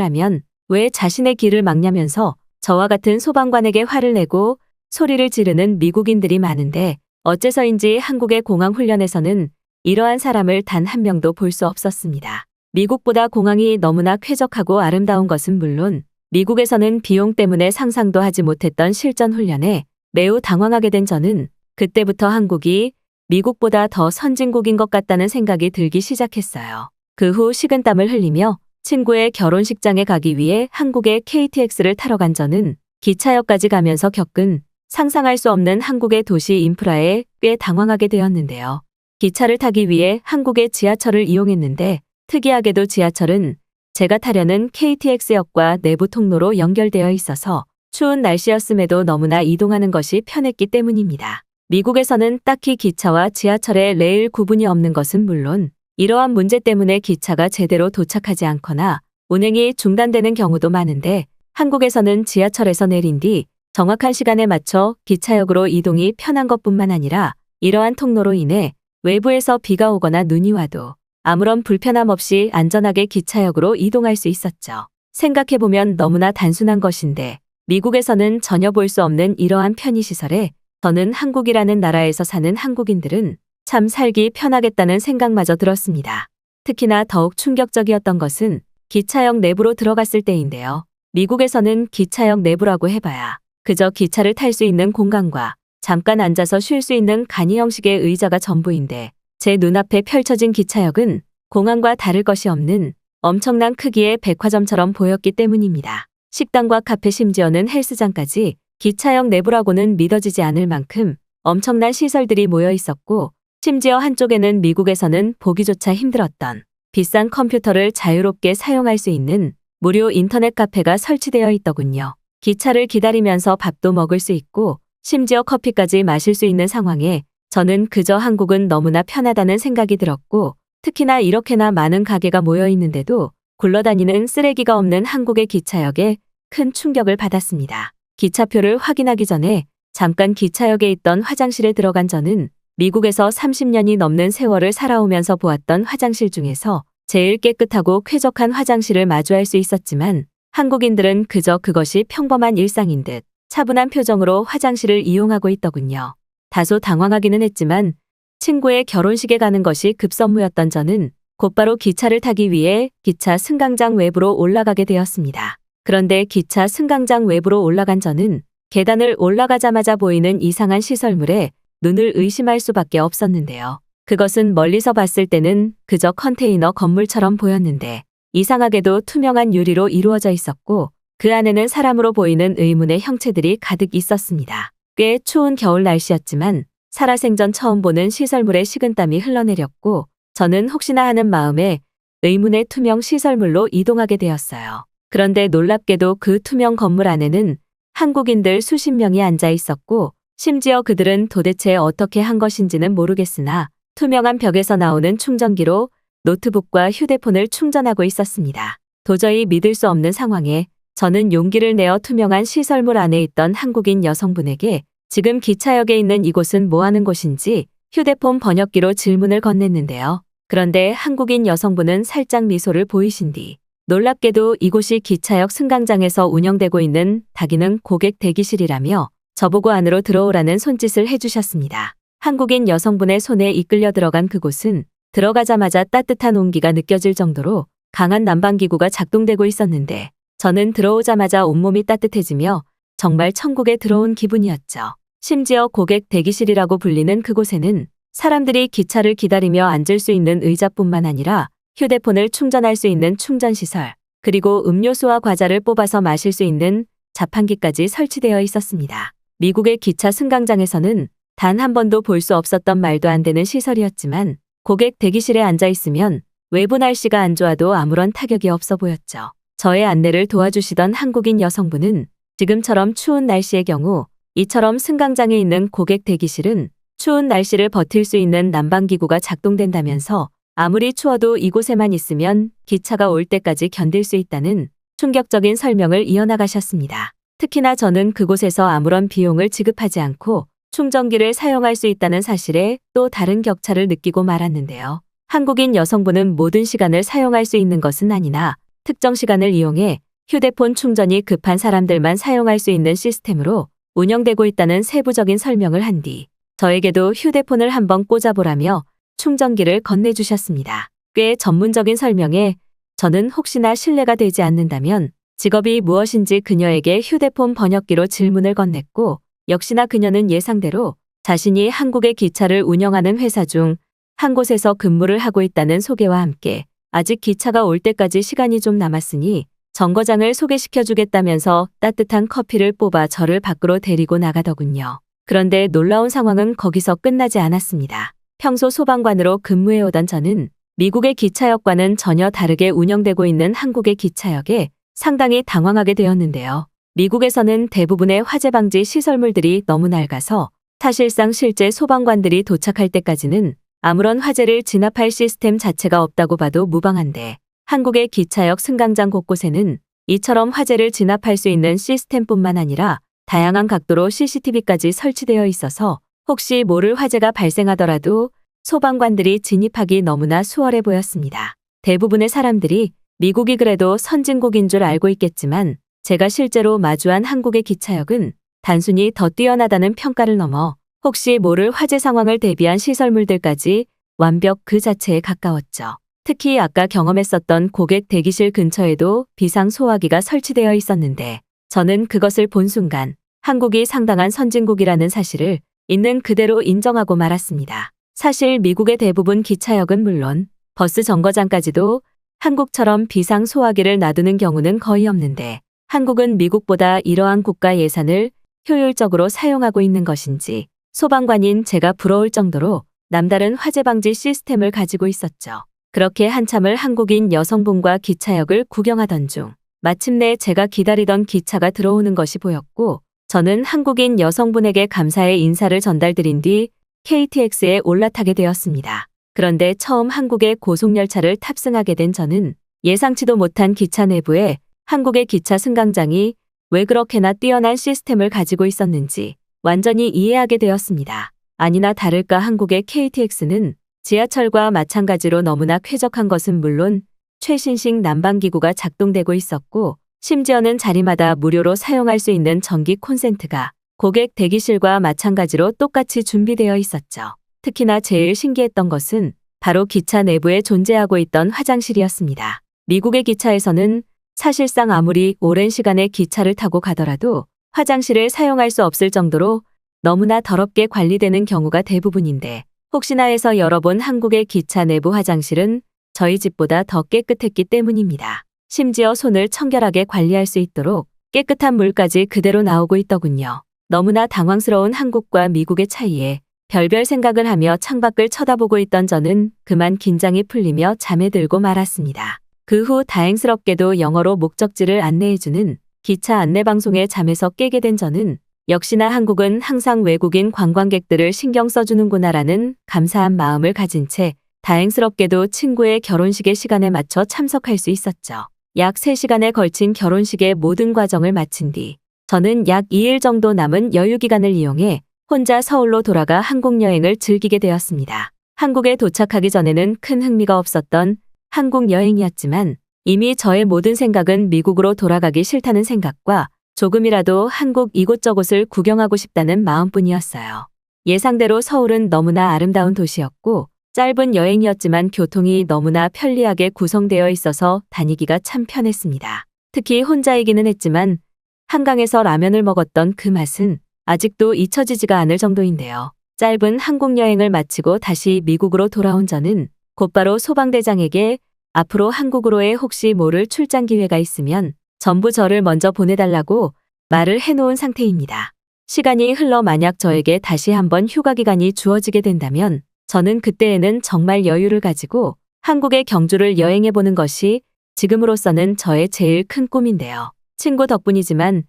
하면 왜 자신의 길을 막냐면서 저와 같은 소방관에게 화를 내고 소리를 지르는 미국인들이 많은데 어째서인지 한국의 공항 훈련에서는 이러한 사람을 단 한 명도 볼 수 없었습니다. 미국보다 공항이 너무나 쾌적하고 아름다운 것은 물론 미국에서는 비용 때문에 상상도 하지 못했던 실전 훈련에 매우 당황하게 된 저는 그때부터 한국이 미국보다 더 선진국인 것 같다는 생각이 들기 시작했어요. 그 후 식은땀을 흘리며 친구의 결혼식장에 가기 위해 한국의 KTX를 타러 간 저는 기차역까지 가면서 겪은 상상할 수 없는 한국의 도시 인프라에 꽤 당황하게 되었는데요. 기차를 타기 위해 한국의 지하철을 이용했는데 특이하게도 지하철은 제가 타려는 KTX역과 내부 통로로 연결되어 있어서 추운 날씨였음에도 너무나 이동하는 것이 편했기 때문입니다. 미국에서는 딱히 기차와 지하철의 레일 구분이 없는 것은 물론 이러한 문제 때문에 기차가 제대로 도착하지 않거나 운행이 중단되는 경우도 많은데 한국에서는 지하철에서 내린 뒤 정확한 시간에 맞춰 기차역으로 이동이 편한 것뿐만 아니라 이러한 통로로 인해 외부에서 비가 오거나 눈이 와도 아무런 불편함 없이 안전하게 기차역으로 이동할 수 있었죠. 생각해보면 너무나 단순한 것인데 미국에서는 전혀 볼 수 없는 이러한 편의시설에 저는 한국이라는 나라에서 사는 한국인들은 참 살기 편하겠다는 생각마저 들었습니다. 특히나 더욱 충격적이었던 것은 기차역 내부로 들어갔을 때인데요. 미국에서는 기차역 내부라고 해봐야 그저 기차를 탈 수 있는 공간과 잠깐 앉아서 쉴 수 있는 간이 형식의 의자가 전부인데 제 눈앞에 펼쳐진 기차역은 공항과 다를 것이 없는 엄청난 크기의 백화점처럼 보였기 때문입니다. 식당과 카페 심지어는 헬스장까지 기차역 내부라고는 믿어지지 않을 만큼 엄청난 시설들이 모여 있었고 심지어 한쪽에는 미국에서는 보기조차 힘들었던 비싼 컴퓨터를 자유롭게 사용할 수 있는 무료 인터넷 카페가 설치되어 있더군요. 기차를 기다리면서 밥도 먹을 수 있고 심지어 커피까지 마실 수 있는 상황에 저는 그저 한국은 너무나 편하다는 생각이 들었고 특히나 이렇게나 많은 가게가 모여 있는데도 굴러다니는 쓰레기가 없는 한국의 기차역에 큰 충격을 받았습니다. 기차표를 확인하기 전에 잠깐 기차역에 있던 화장실에 들어간 저는 미국에서 30년이 넘는 세월을 살아오면서 보았던 화장실 중에서 제일 깨끗하고 쾌적한 화장실을 마주할 수 있었지만 한국인들은 그저 그것이 평범한 일상인 듯 차분한 표정으로 화장실을 이용하고 있더군요. 다소 당황하기는 했지만 친구의 결혼식에 가는 것이 급선무였던 저는 곧바로 기차를 타기 위해 기차 승강장 외부로 올라가게 되었습니다. 그런데 기차 승강장 외부로 올라간 저는 계단을 올라가자마자 보이는 이상한 시설물에 눈을 의심할 수밖에 없었는데요. 그것은 멀리서 봤을 때는 그저 컨테이너 건물처럼 보였는데 이상하게도 투명한 유리로 이루어져 있었고 그 안에는 사람으로 보이는 의문의 형체들이 가득 있었습니다. 꽤 추운 겨울 날씨였지만 살아생전 처음 보는 시설물에 식은땀이 흘러내렸고 저는 혹시나 하는 마음에 의문의 투명 시설물로 이동하게 되었어요. 그런데 놀랍게도 그 투명 건물 안에는 한국인들 수십 명이 앉아 있었고 심지어 그들은 도대체 어떻게 한 것인지는 모르겠으나 투명한 벽에서 나오는 충전기로 노트북과 휴대폰을 충전하고 있었습니다. 도저히 믿을 수 없는 상황에 저는 용기를 내어 투명한 시설물 안에 있던 한국인 여성분에게 지금 기차역에 있는 이곳은 뭐 하는 곳인지 휴대폰 번역기로 질문을 건넸는데요. 그런데 한국인 여성분은 살짝 미소를 보이신 뒤 놀랍게도 이곳이 기차역 승강장에서 운영되고 있는 다기능 고객 대기실이라며 저보고 안으로 들어오라는 손짓을 해주셨습니다. 한국인 여성분의 손에 이끌려 들어간 그곳은 들어가자마자 따뜻한 온기가 느껴질 정도로 강한 난방기구가 작동되고 있었는데 저는 들어오자마자 온몸이 따뜻해지며 정말 천국에 들어온 기분이었죠. 심지어 고객 대기실이라고 불리는 그곳에는 사람들이 기차를 기다리며 앉을 수 있는 의자뿐만 아니라 휴대폰을 충전할 수 있는 충전시설, 그리고 음료수와 과자를 뽑아서 마실 수 있는 자판기까지 설치되어 있었습니다. 미국의 기차 승강장에서는 단 한 번도 볼 수 없었던 말도 안 되는 시설이었지만 고객 대기실에 앉아 있으면 외부 날씨가 안 좋아도 아무런 타격이 없어 보였죠. 저의 안내를 도와주시던 한국인 여성분은 지금처럼 추운 날씨의 경우 이처럼 승강장에 있는 고객 대기실은 추운 날씨를 버틸 수 있는 난방기구가 작동된다면서 아무리 추워도 이곳에만 있으면 기차가 올 때까지 견딜 수 있다는 충격적인 설명을 이어나가셨습니다. 특히나 저는 그곳에서 아무런 비용을 지급하지 않고 충전기를 사용할 수 있다는 사실에 또 다른 격차를 느끼고 말았는데요. 한국인 여성분은 모든 시간을 사용할 수 있는 것은 아니나 특정 시간을 이용해 휴대폰 충전이 급한 사람들만 사용할 수 있는 시스템으로 운영되고 있다는 세부적인 설명을 한 뒤 저에게도 휴대폰을 한번 꽂아보라며 충전기를 건네주셨습니다. 꽤 전문적인 설명에 저는 혹시나 신뢰가 되지 않는다면 직업이 무엇인지 그녀에게 휴대폰 번역기로 질문을 건넸고 역시나 그녀는 예상대로 자신이 한국의 기차를 운영하는 회사 중 한 곳에서 근무를 하고 있다는 소개와 함께 아직 기차가 올 때까지 시간이 좀 남았으니 정거장을 소개시켜주겠다면서 따뜻한 커피를 뽑아 저를 밖으로 데리고 나가더군요. 그런데 놀라운 상황은 거기서 끝나지 않았습니다. 평소 소방관으로 근무해오던 저는 미국의 기차역과는 전혀 다르게 운영되고 있는 한국의 기차역에 상당히 당황하게 되었는데요. 미국에서는 대부분의 화재 방지 시설물들이 너무 낡아서 사실상 실제 소방관들이 도착할 때까지는 아무런 화재를 진압할 시스템 자체가 없다고 봐도 무방한데 한국의 기차역 승강장 곳곳에는 이처럼 화재를 진압할 수 있는 시스템뿐만 아니라 다양한 각도로 CCTV까지 설치되어 있어서 혹시 모를 화재가 발생하더라도 소방관들이 진입하기 너무나 수월해 보였습니다. 대부분의 사람들이 미국이 그래도 선진국인 줄 알고 있겠지만 제가 실제로 마주한 한국의 기차역은 단순히 더 뛰어나다는 평가를 넘어 혹시 모를 화재 상황을 대비한 시설물들까지 완벽 그 자체에 가까웠죠. 특히 아까 경험했었던 고객 대기실 근처에도 비상 소화기가 설치되어 있었는데 저는 그것을 본 순간 한국이 상당한 선진국이라는 사실을 있는 그대로 인정하고 말았습니다. 사실 미국의 대부분 기차역은 물론 버스 정거장까지도 한국처럼 비상 소화기를 놔두는 경우는 거의 없는데 한국은 미국보다 이러한 국가 예산을 효율적으로 사용하고 있는 것인지 소방관인 제가 부러울 정도로 남다른 화재 방지 시스템을 가지고 있었죠. 그렇게 한참을 한국인 여성분과 기차역을 구경하던 중 마침내 제가 기다리던 기차가 들어오는 것이 보였고 저는 한국인 여성분에게 감사의 인사를 전달드린 뒤 KTX에 올라타게 되었습니다. 그런데 처음 한국의 고속열차를 탑승하게 된 저는 예상치도 못한 기차 내부에 한국의 기차 승강장이 왜 그렇게나 뛰어난 시스템을 가지고 있었는지 완전히 이해하게 되었습니다. 아니나 다를까 한국의 KTX는 지하철과 마찬가지로 너무나 쾌적한 것은 물론 최신식 난방기구가 작동되고 있었고 심지어는 자리마다 무료로 사용할 수 있는 전기 콘센트가 고객 대기실과 마찬가지로 똑같이 준비되어 있었죠. 특히나 제일 신기했던 것은 바로 기차 내부에 존재하고 있던 화장실이었습니다. 미국의 기차에서는 사실상 아무리 오랜 시간에 기차를 타고 가더라도 화장실을 사용할 수 없을 정도로 너무나 더럽게 관리되는 경우가 대부분인데 혹시나 해서 열어본 한국의 기차 내부 화장실은 저희 집보다 더 깨끗했기 때문입니다. 심지어 손을 청결하게 관리할 수 있도록 깨끗한 물까지 그대로 나오고 있더군요. 너무나 당황스러운 한국과 미국의 차이에 별별 생각을 하며 창밖을 쳐다보고 있던 저는 그만 긴장이 풀리며 잠에 들고 말았습니다. 그 후 다행스럽게도 영어로 목적지를 안내해주는 기차 안내방송에 잠에서 깨게 된 저는 역시나 한국은 항상 외국인 관광객들을 신경 써주는구나라는 감사한 마음을 가진 채 다행스럽게도 친구의 결혼식의 시간에 맞춰 참석할 수 있었죠. 약 3시간에 걸친 결혼식의 모든 과정을 마친 뒤 저는 약 2일 정도 남은 여유 기간을 이용해 혼자 서울로 돌아가 한국 여행을 즐기게 되었습니다. 한국에 도착하기 전에는 큰 흥미가 없었던 한국 여행이었지만 이미 저의 모든 생각은 미국으로 돌아가기 싫다는 생각과 조금이라도 한국 이곳저곳을 구경하고 싶다는 마음뿐이었어요. 예상대로 서울은 너무나 아름다운 도시였고 짧은 여행이었지만 교통이 너무나 편리하게 구성되어 있어서 다니기가 참 편했습니다. 특히 혼자이기는 했지만 한강에서 라면을 먹었던 그 맛은 아직도 잊혀지지가 않을 정도인데요. 짧은 한국 여행을 마치고 다시 미국으로 돌아온 저는 곧바로 소방대장에게 앞으로 한국으로의 혹시 모를 출장 기회가 있으면 전부 저를 먼저 보내달라고 말을 해놓은 상태입니다. 시간이 흘러 만약 저에게 다시 한번 휴가 기간이 주어지게 된다면 저는 그때에는 정말 여유를 가지고 한국의 경주를 여행해보는 것이 지금으로서는 저의 제일 큰 꿈인데요. 친구 덕분이지만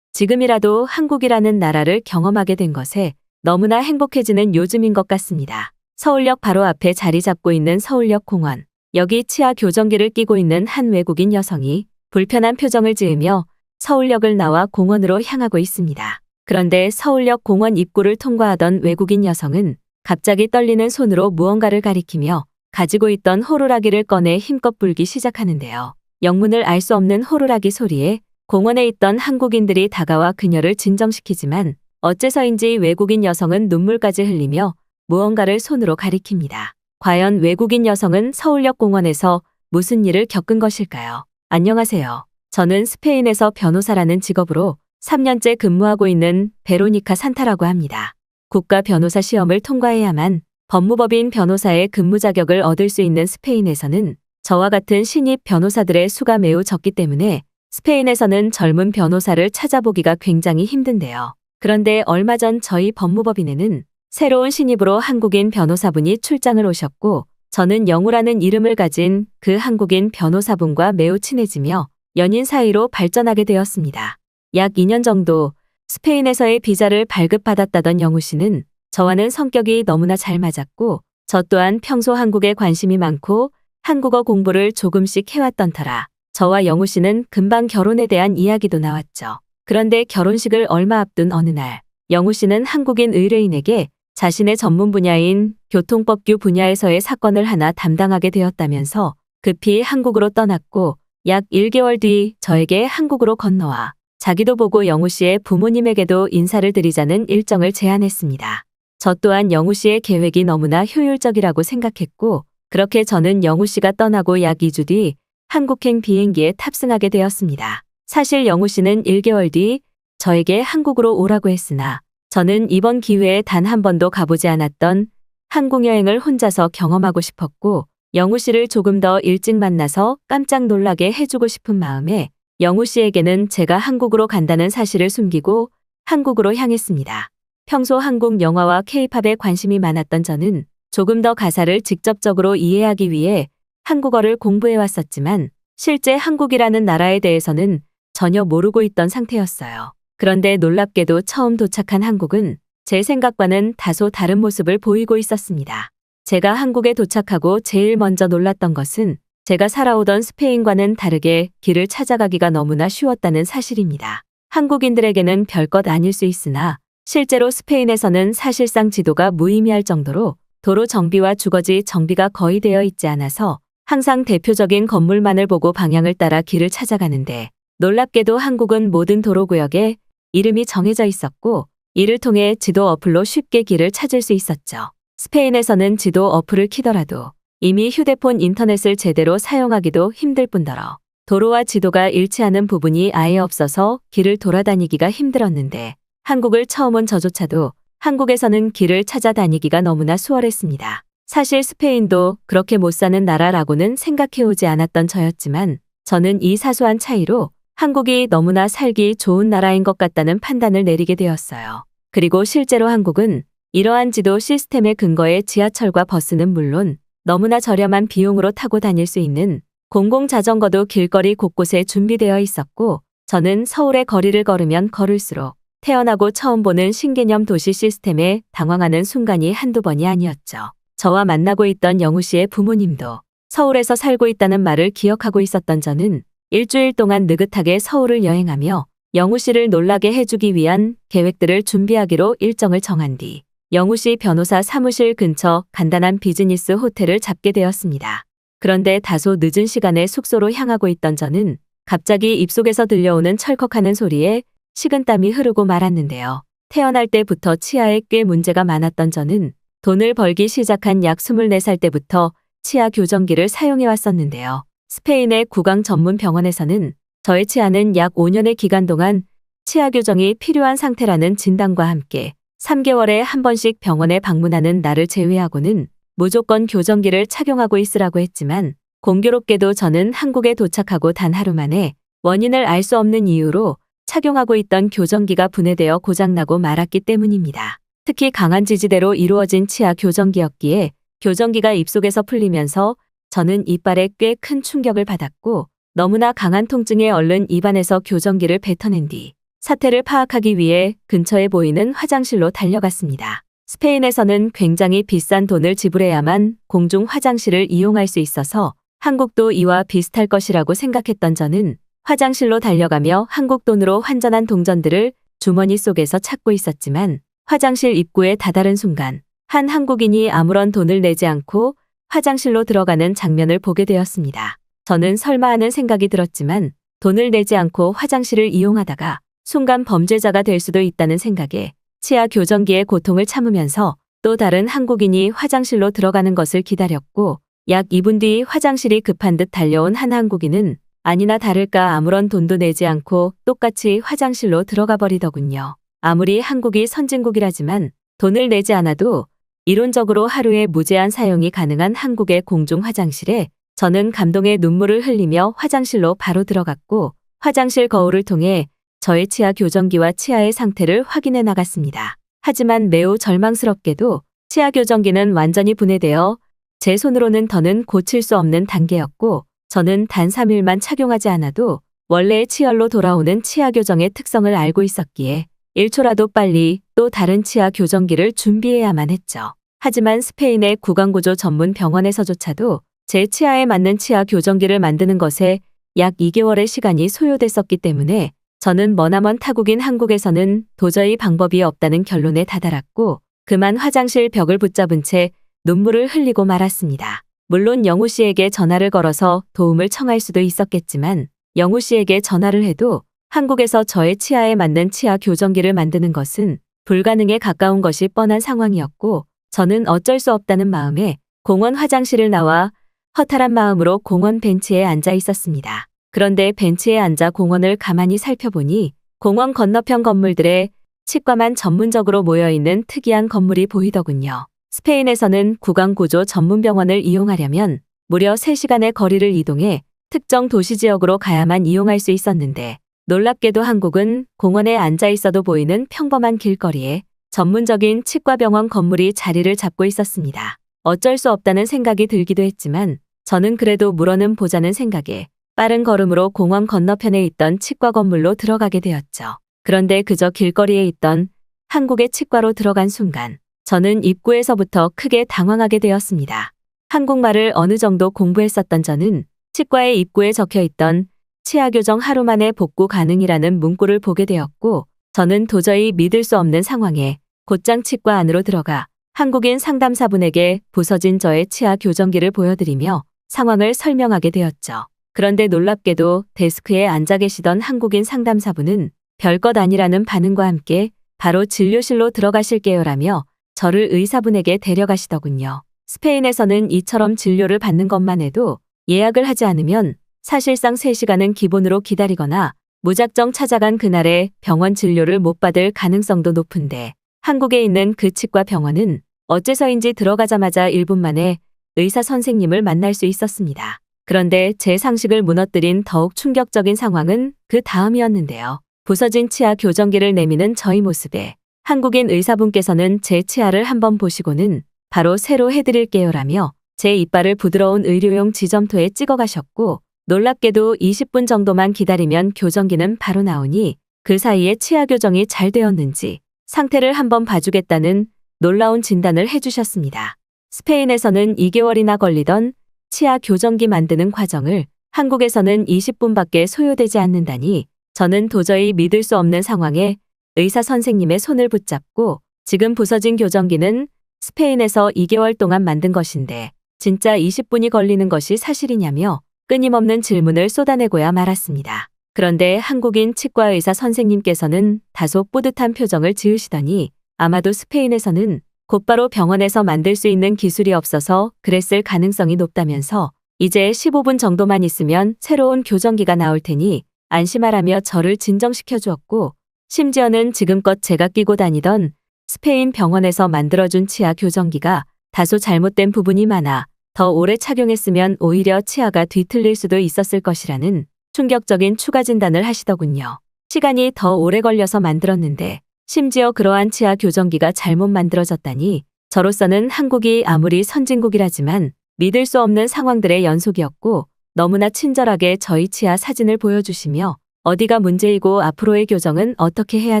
지금이라도 한국이라는 나라를 경험하게 된 것에 너무나 행복해지는 요즘인 것 같습니다. 서울역 바로 앞에 자리 잡고 있는 서울역 공원. 여기 치아 교정기를 끼고 있는 한 외국인 여성이 불편한 표정을 지으며 서울역을 나와 공원으로 향하고 있습니다. 그런데 서울역 공원 입구를 통과하던 외국인 여성은 갑자기 떨리는 손으로 무언가를 가리키며 가지고 있던 호루라기를 꺼내 힘껏 불기 시작하는데요. 영문을 알 수 없는 호루라기 소리에 공원에 있던 한국인들이 다가와 그녀를 진정시키지만 어째서인지 외국인 여성은 눈물까지 흘리며 무언가를 손으로 가리킵니다. 과연 외국인 여성은 서울역 공원에서 무슨 일을 겪은 것일까요? 안녕하세요. 저는 스페인에서 변호사라는 직업으로 3년째 근무하고 있는 베로니카 산타라고 합니다. 국가 변호사 시험을 통과해야만 법무법인 변호사의 근무 자격을 얻을 수 있는 스페인에서는 저와 같은 신입 변호사들의 수가 매우 적기 때문에 스페인에서는 젊은 변호사를 찾아보기가 굉장히 힘든데요. 그런데 얼마 전 저희 법무법인에는 새로운 신입으로 한국인 변호사분이 출장을 오셨고 저는 영우라는 이름을 가진 그 한국인 변호사분과 매우 친해지며 연인 사이로 발전하게 되었습니다. 약 2년 정도 스페인에서의 비자를 발급받았다던 영우 씨는 저와는 성격이 너무나 잘 맞았고 저 또한 평소 한국에 관심이 많고 한국어 공부를 조금씩 해왔던 터라 저와 영우 씨는 금방 결혼에 대한 이야기도 나왔죠. 그런데 결혼식을 얼마 앞둔 어느 날 영우 씨는 한국인 의뢰인에게 자신의 전문 분야인 교통법규 분야에서의 사건을 하나 담당하게 되었다면서 급히 한국으로 떠났고 약 1개월 뒤 저에게 한국으로 건너와 자기도 보고 영우 씨의 부모님에게도 인사를 드리자는 일정을 제안했습니다. 저 또한 영우 씨의 계획이 너무나 효율적이라고 생각했고 그렇게 저는 영우 씨가 떠나고 약 2주 뒤 한국행 비행기에 탑승하게 되었습니다. 사실 영우 씨는 1개월 뒤 저에게 한국으로 오라고 했으나 저는 이번 기회에 단 한 번도 가보지 않았던 한국 여행을 혼자서 경험하고 싶었고 영우 씨를 조금 더 일찍 만나서 깜짝 놀라게 해주고 싶은 마음에 영우 씨에게는 제가 한국으로 간다는 사실을 숨기고 한국으로 향했습니다. 평소 한국 영화와 K-팝에 관심이 많았던 저는 조금 더 가사를 직접적으로 이해하기 위해 한국어를 공부해왔었지만 실제 한국이라는 나라에 대해서는 전혀 모르고 있던 상태였어요. 그런데 놀랍게도 처음 도착한 한국은 제 생각과는 다소 다른 모습을 보이고 있었습니다. 제가 한국에 도착하고 제일 먼저 놀랐던 것은 제가 살아오던 스페인과는 다르게 길을 찾아가기가 너무나 쉬웠다는 사실입니다. 한국인들에게는 별것 아닐 수 있으나 실제로 스페인에서는 사실상 지도가 무의미할 정도로 도로 정비와 주거지 정비가 거의 되어 있지 않아서 항상 대표적인 건물만을 보고 방향을 따라 길을 찾아가는데 놀랍게도 한국은 모든 도로구역에 이름이 정해져 있었고 이를 통해 지도 어플로 쉽게 길을 찾을 수 있었죠. 스페인에서는 지도 어플을 키더라도 이미 휴대폰 인터넷을 제대로 사용하기도 힘들 뿐더러 도로와 지도가 일치하는 부분이 아예 없어서 길을 돌아다니기가 힘들었는데 한국을 처음 온 저조차도 한국에서는 길을 찾아다니기가 너무나 수월했습니다. 사실 스페인도 그렇게 못 사는 나라라고는 생각해오지 않았던 저였지만 저는 이 사소한 차이로 한국이 너무나 살기 좋은 나라인 것 같다는 판단을 내리게 되었어요. 그리고 실제로 한국은 이러한 지도 시스템의 근거에 지하철과 버스는 물론 너무나 저렴한 비용으로 타고 다닐 수 있는 공공자전거도 길거리 곳곳에 준비되어 있었고 저는 서울의 거리를 걸으면 걸을수록 태어나고 처음 보는 신개념 도시 시스템에 당황하는 순간이 한두 번이 아니었죠. 저와 만나고 있던 영우 씨의 부모님도 서울에서 살고 있다는 말을 기억하고 있었던 저는 일주일 동안 느긋하게 서울을 여행하며 영우 씨를 놀라게 해주기 위한 계획들을 준비하기로 일정을 정한 뒤 영우 씨 변호사 사무실 근처 간단한 비즈니스 호텔을 잡게 되었습니다. 그런데 다소 늦은 시간에 숙소로 향하고 있던 저는 갑자기 입속에서 들려오는 철컥하는 소리에 식은땀이 흐르고 말았는데요. 태어날 때부터 치아에 꽤 문제가 많았던 저는 돈을 벌기 시작한 약 24살 때부터 치아 교정기를 사용해 왔었는데요. 스페인의 구강 전문 병원에서는 저의 치아는 약 5년의 기간 동안 치아 교정이 필요한 상태라는 진단과 함께 3개월에 한 번씩 병원에 방문하는 나를 제외하고는 무조건 교정기를 착용하고 있으라고 했지만 공교롭게도 저는 한국에 도착하고 단 하루 만에 원인을 알 수 없는 이유로 착용하고 있던 교정기가 분해되어 고장나고 말았기 때문입니다. 특히 강한 지지대로 이루어진 치아 교정기였기에 교정기가 입속에서 풀리면서 저는 이빨에 꽤 큰 충격을 받았고 너무나 강한 통증에 얼른 입안에서 교정기를 뱉어낸 뒤 사태를 파악하기 위해 근처에 보이는 화장실로 달려갔습니다. 스페인에서는 굉장히 비싼 돈을 지불해야만 공중 화장실을 이용할 수 있어서 한국도 이와 비슷할 것이라고 생각했던 저는 화장실로 달려가며 한국 돈으로 환전한 동전들을 주머니 속에서 찾고 있었지만 화장실 입구에 다다른 순간 한 한국인이 아무런 돈을 내지 않고 화장실로 들어가는 장면을 보게 되었습니다. 저는 설마 하는 생각이 들었지만 돈을 내지 않고 화장실을 이용하다가 순간 범죄자가 될 수도 있다는 생각에 치아 교정기의 고통을 참으면서 또 다른 한국인이 화장실로 들어가는 것을 기다렸고 약 2분 뒤 화장실이 급한 듯 달려온 한 한국인은 아니나 다를까 아무런 돈도 내지 않고 똑같이 화장실로 들어가 버리더군요. 아무리 한국이 선진국이라지만 돈을 내지 않아도 이론적으로 하루에 무제한 사용이 가능한 한국의 공중 화장실에 저는 감동의 눈물을 흘리며 화장실로 바로 들어갔고 화장실 거울을 통해 저의 치아 교정기와 치아의 상태를 확인해 나갔습니다. 하지만 매우 절망스럽게도 치아 교정기는 완전히 분해되어 제 손으로는 더는 고칠 수 없는 단계였고 저는 단 3일만 착용하지 않아도 원래의 치열로 돌아오는 치아 교정의 특성을 알고 있었기에 1초라도 빨리 또 다른 치아 교정기를 준비해야만 했죠. 하지만 스페인의 구강구조 전문 병원에서조차도 제 치아에 맞는 치아 교정기를 만드는 것에 약 2개월의 시간이 소요됐었기 때문에 저는 머나먼 타국인 한국에서는 도저히 방법이 없다는 결론에 다다랐고 그만 화장실 벽을 붙잡은 채 눈물을 흘리고 말았습니다. 물론 영우 씨에게 전화를 걸어서 도움을 청할 수도 있었겠지만 영우 씨에게 전화를 해도 한국에서 저의 치아에 맞는 치아 교정기를 만드는 것은 불가능에 가까운 것이 뻔한 상황이었고 저는 어쩔 수 없다는 마음에 공원 화장실을 나와 허탈한 마음으로 공원 벤치에 앉아 있었습니다. 그런데 벤치에 앉아 공원을 가만히 살펴보니 공원 건너편 건물들에 치과만 전문적으로 모여있는 특이한 건물이 보이더군요. 스페인에서는 구강구조 전문병원을 이용하려면 무려 3시간의 거리를 이동해 특정 도시지역으로 가야만 이용할 수 있었는데 놀랍게도 한국은 공원에 앉아 있어도 보이는 평범한 길거리에 전문적인 치과병원 건물이 자리를 잡고 있었습니다. 어쩔 수 없다는 생각이 들기도 했지만 저는 그래도 물어는 보자는 생각에 빠른 걸음으로 공원 건너편에 있던 치과 건물로 들어가게 되었죠. 그런데 그저 길거리에 있던 한국의 치과로 들어간 순간 저는 입구에서부터 크게 당황하게 되었습니다. 한국말을 어느 정도 공부했었던 저는 치과의 입구에 적혀 있던 치아 교정 하루 만에 복구 가능이라는 문구를 보게 되었고 저는 도저히 믿을 수 없는 상황에 곧장 치과 안으로 들어가 한국인 상담사분에게 부서진 저의 치아 교정기를 보여드리며 상황을 설명하게 되었죠. 그런데 놀랍게도 데스크에 앉아 계시던 한국인 상담사분은 별것 아니라는 반응과 함께 바로 진료실로 들어가실게요라며 저를 의사분에게 데려가시더군요. 스페인에서는 이처럼 진료를 받는 것만 해도 예약을 하지 않으면 사실상 3시간은 기본으로 기다리거나 무작정 찾아간 그날에 병원 진료를 못 받을 가능성도 높은데 한국에 있는 그 치과 병원은 어째서인지 들어가자마자 1분 만에 의사 선생님을 만날 수 있었습니다. 그런데 제 상식을 무너뜨린 더욱 충격적인 상황은 그 다음이었는데요. 부서진 치아 교정기를 내미는 저희 모습에 한국인 의사분께서는 제 치아를 한번 보시고는 바로 새로 해드릴게요라며 제 이빨을 부드러운 의료용 지점토에 찍어 가셨고 놀랍게도 20분 정도만 기다리면 교정기는 바로 나오니 그 사이에 치아 교정이 잘 되었는지 상태를 한번 봐주겠다는 놀라운 진단을 해주셨습니다. 스페인에서는 2개월이나 걸리던 치아 교정기 만드는 과정을 한국에서는 20분밖에 소요되지 않는다니 저는 도저히 믿을 수 없는 상황에 의사 선생님의 손을 붙잡고 지금 부서진 교정기는 스페인에서 2개월 동안 만든 것인데 진짜 20분이 걸리는 것이 사실이냐며 끊임없는 질문을 쏟아내고야 말았습니다. 그런데 한국인 치과 의사 선생님께서는 다소 뿌듯한 표정을 지으시더니 아마도 스페인에서는 곧바로 병원에서 만들 수 있는 기술이 없어서 그랬을 가능성이 높다면서 이제 15분 정도만 있으면 새로운 교정기가 나올 테니 안심하라며 저를 진정시켜 주었고 심지어는 지금껏 제가 끼고 다니던 스페인 병원에서 만들어준 치아 교정기가 다소 잘못된 부분이 많아 더 오래 착용했으면 오히려 치아가 뒤틀릴 수도 있었을 것이라는 충격적인 추가 진단을 하시더군요. 시간이 더 오래 걸려서 만들었는데 심지어 그러한 치아 교정기가 잘못 만들어졌다니 저로서는 한국이 아무리 선진국이라지만 믿을 수 없는 상황들의 연속이었고 너무나 친절하게 저희 치아 사진을 보여주시며 어디가 문제이고 앞으로의 교정은 어떻게 해야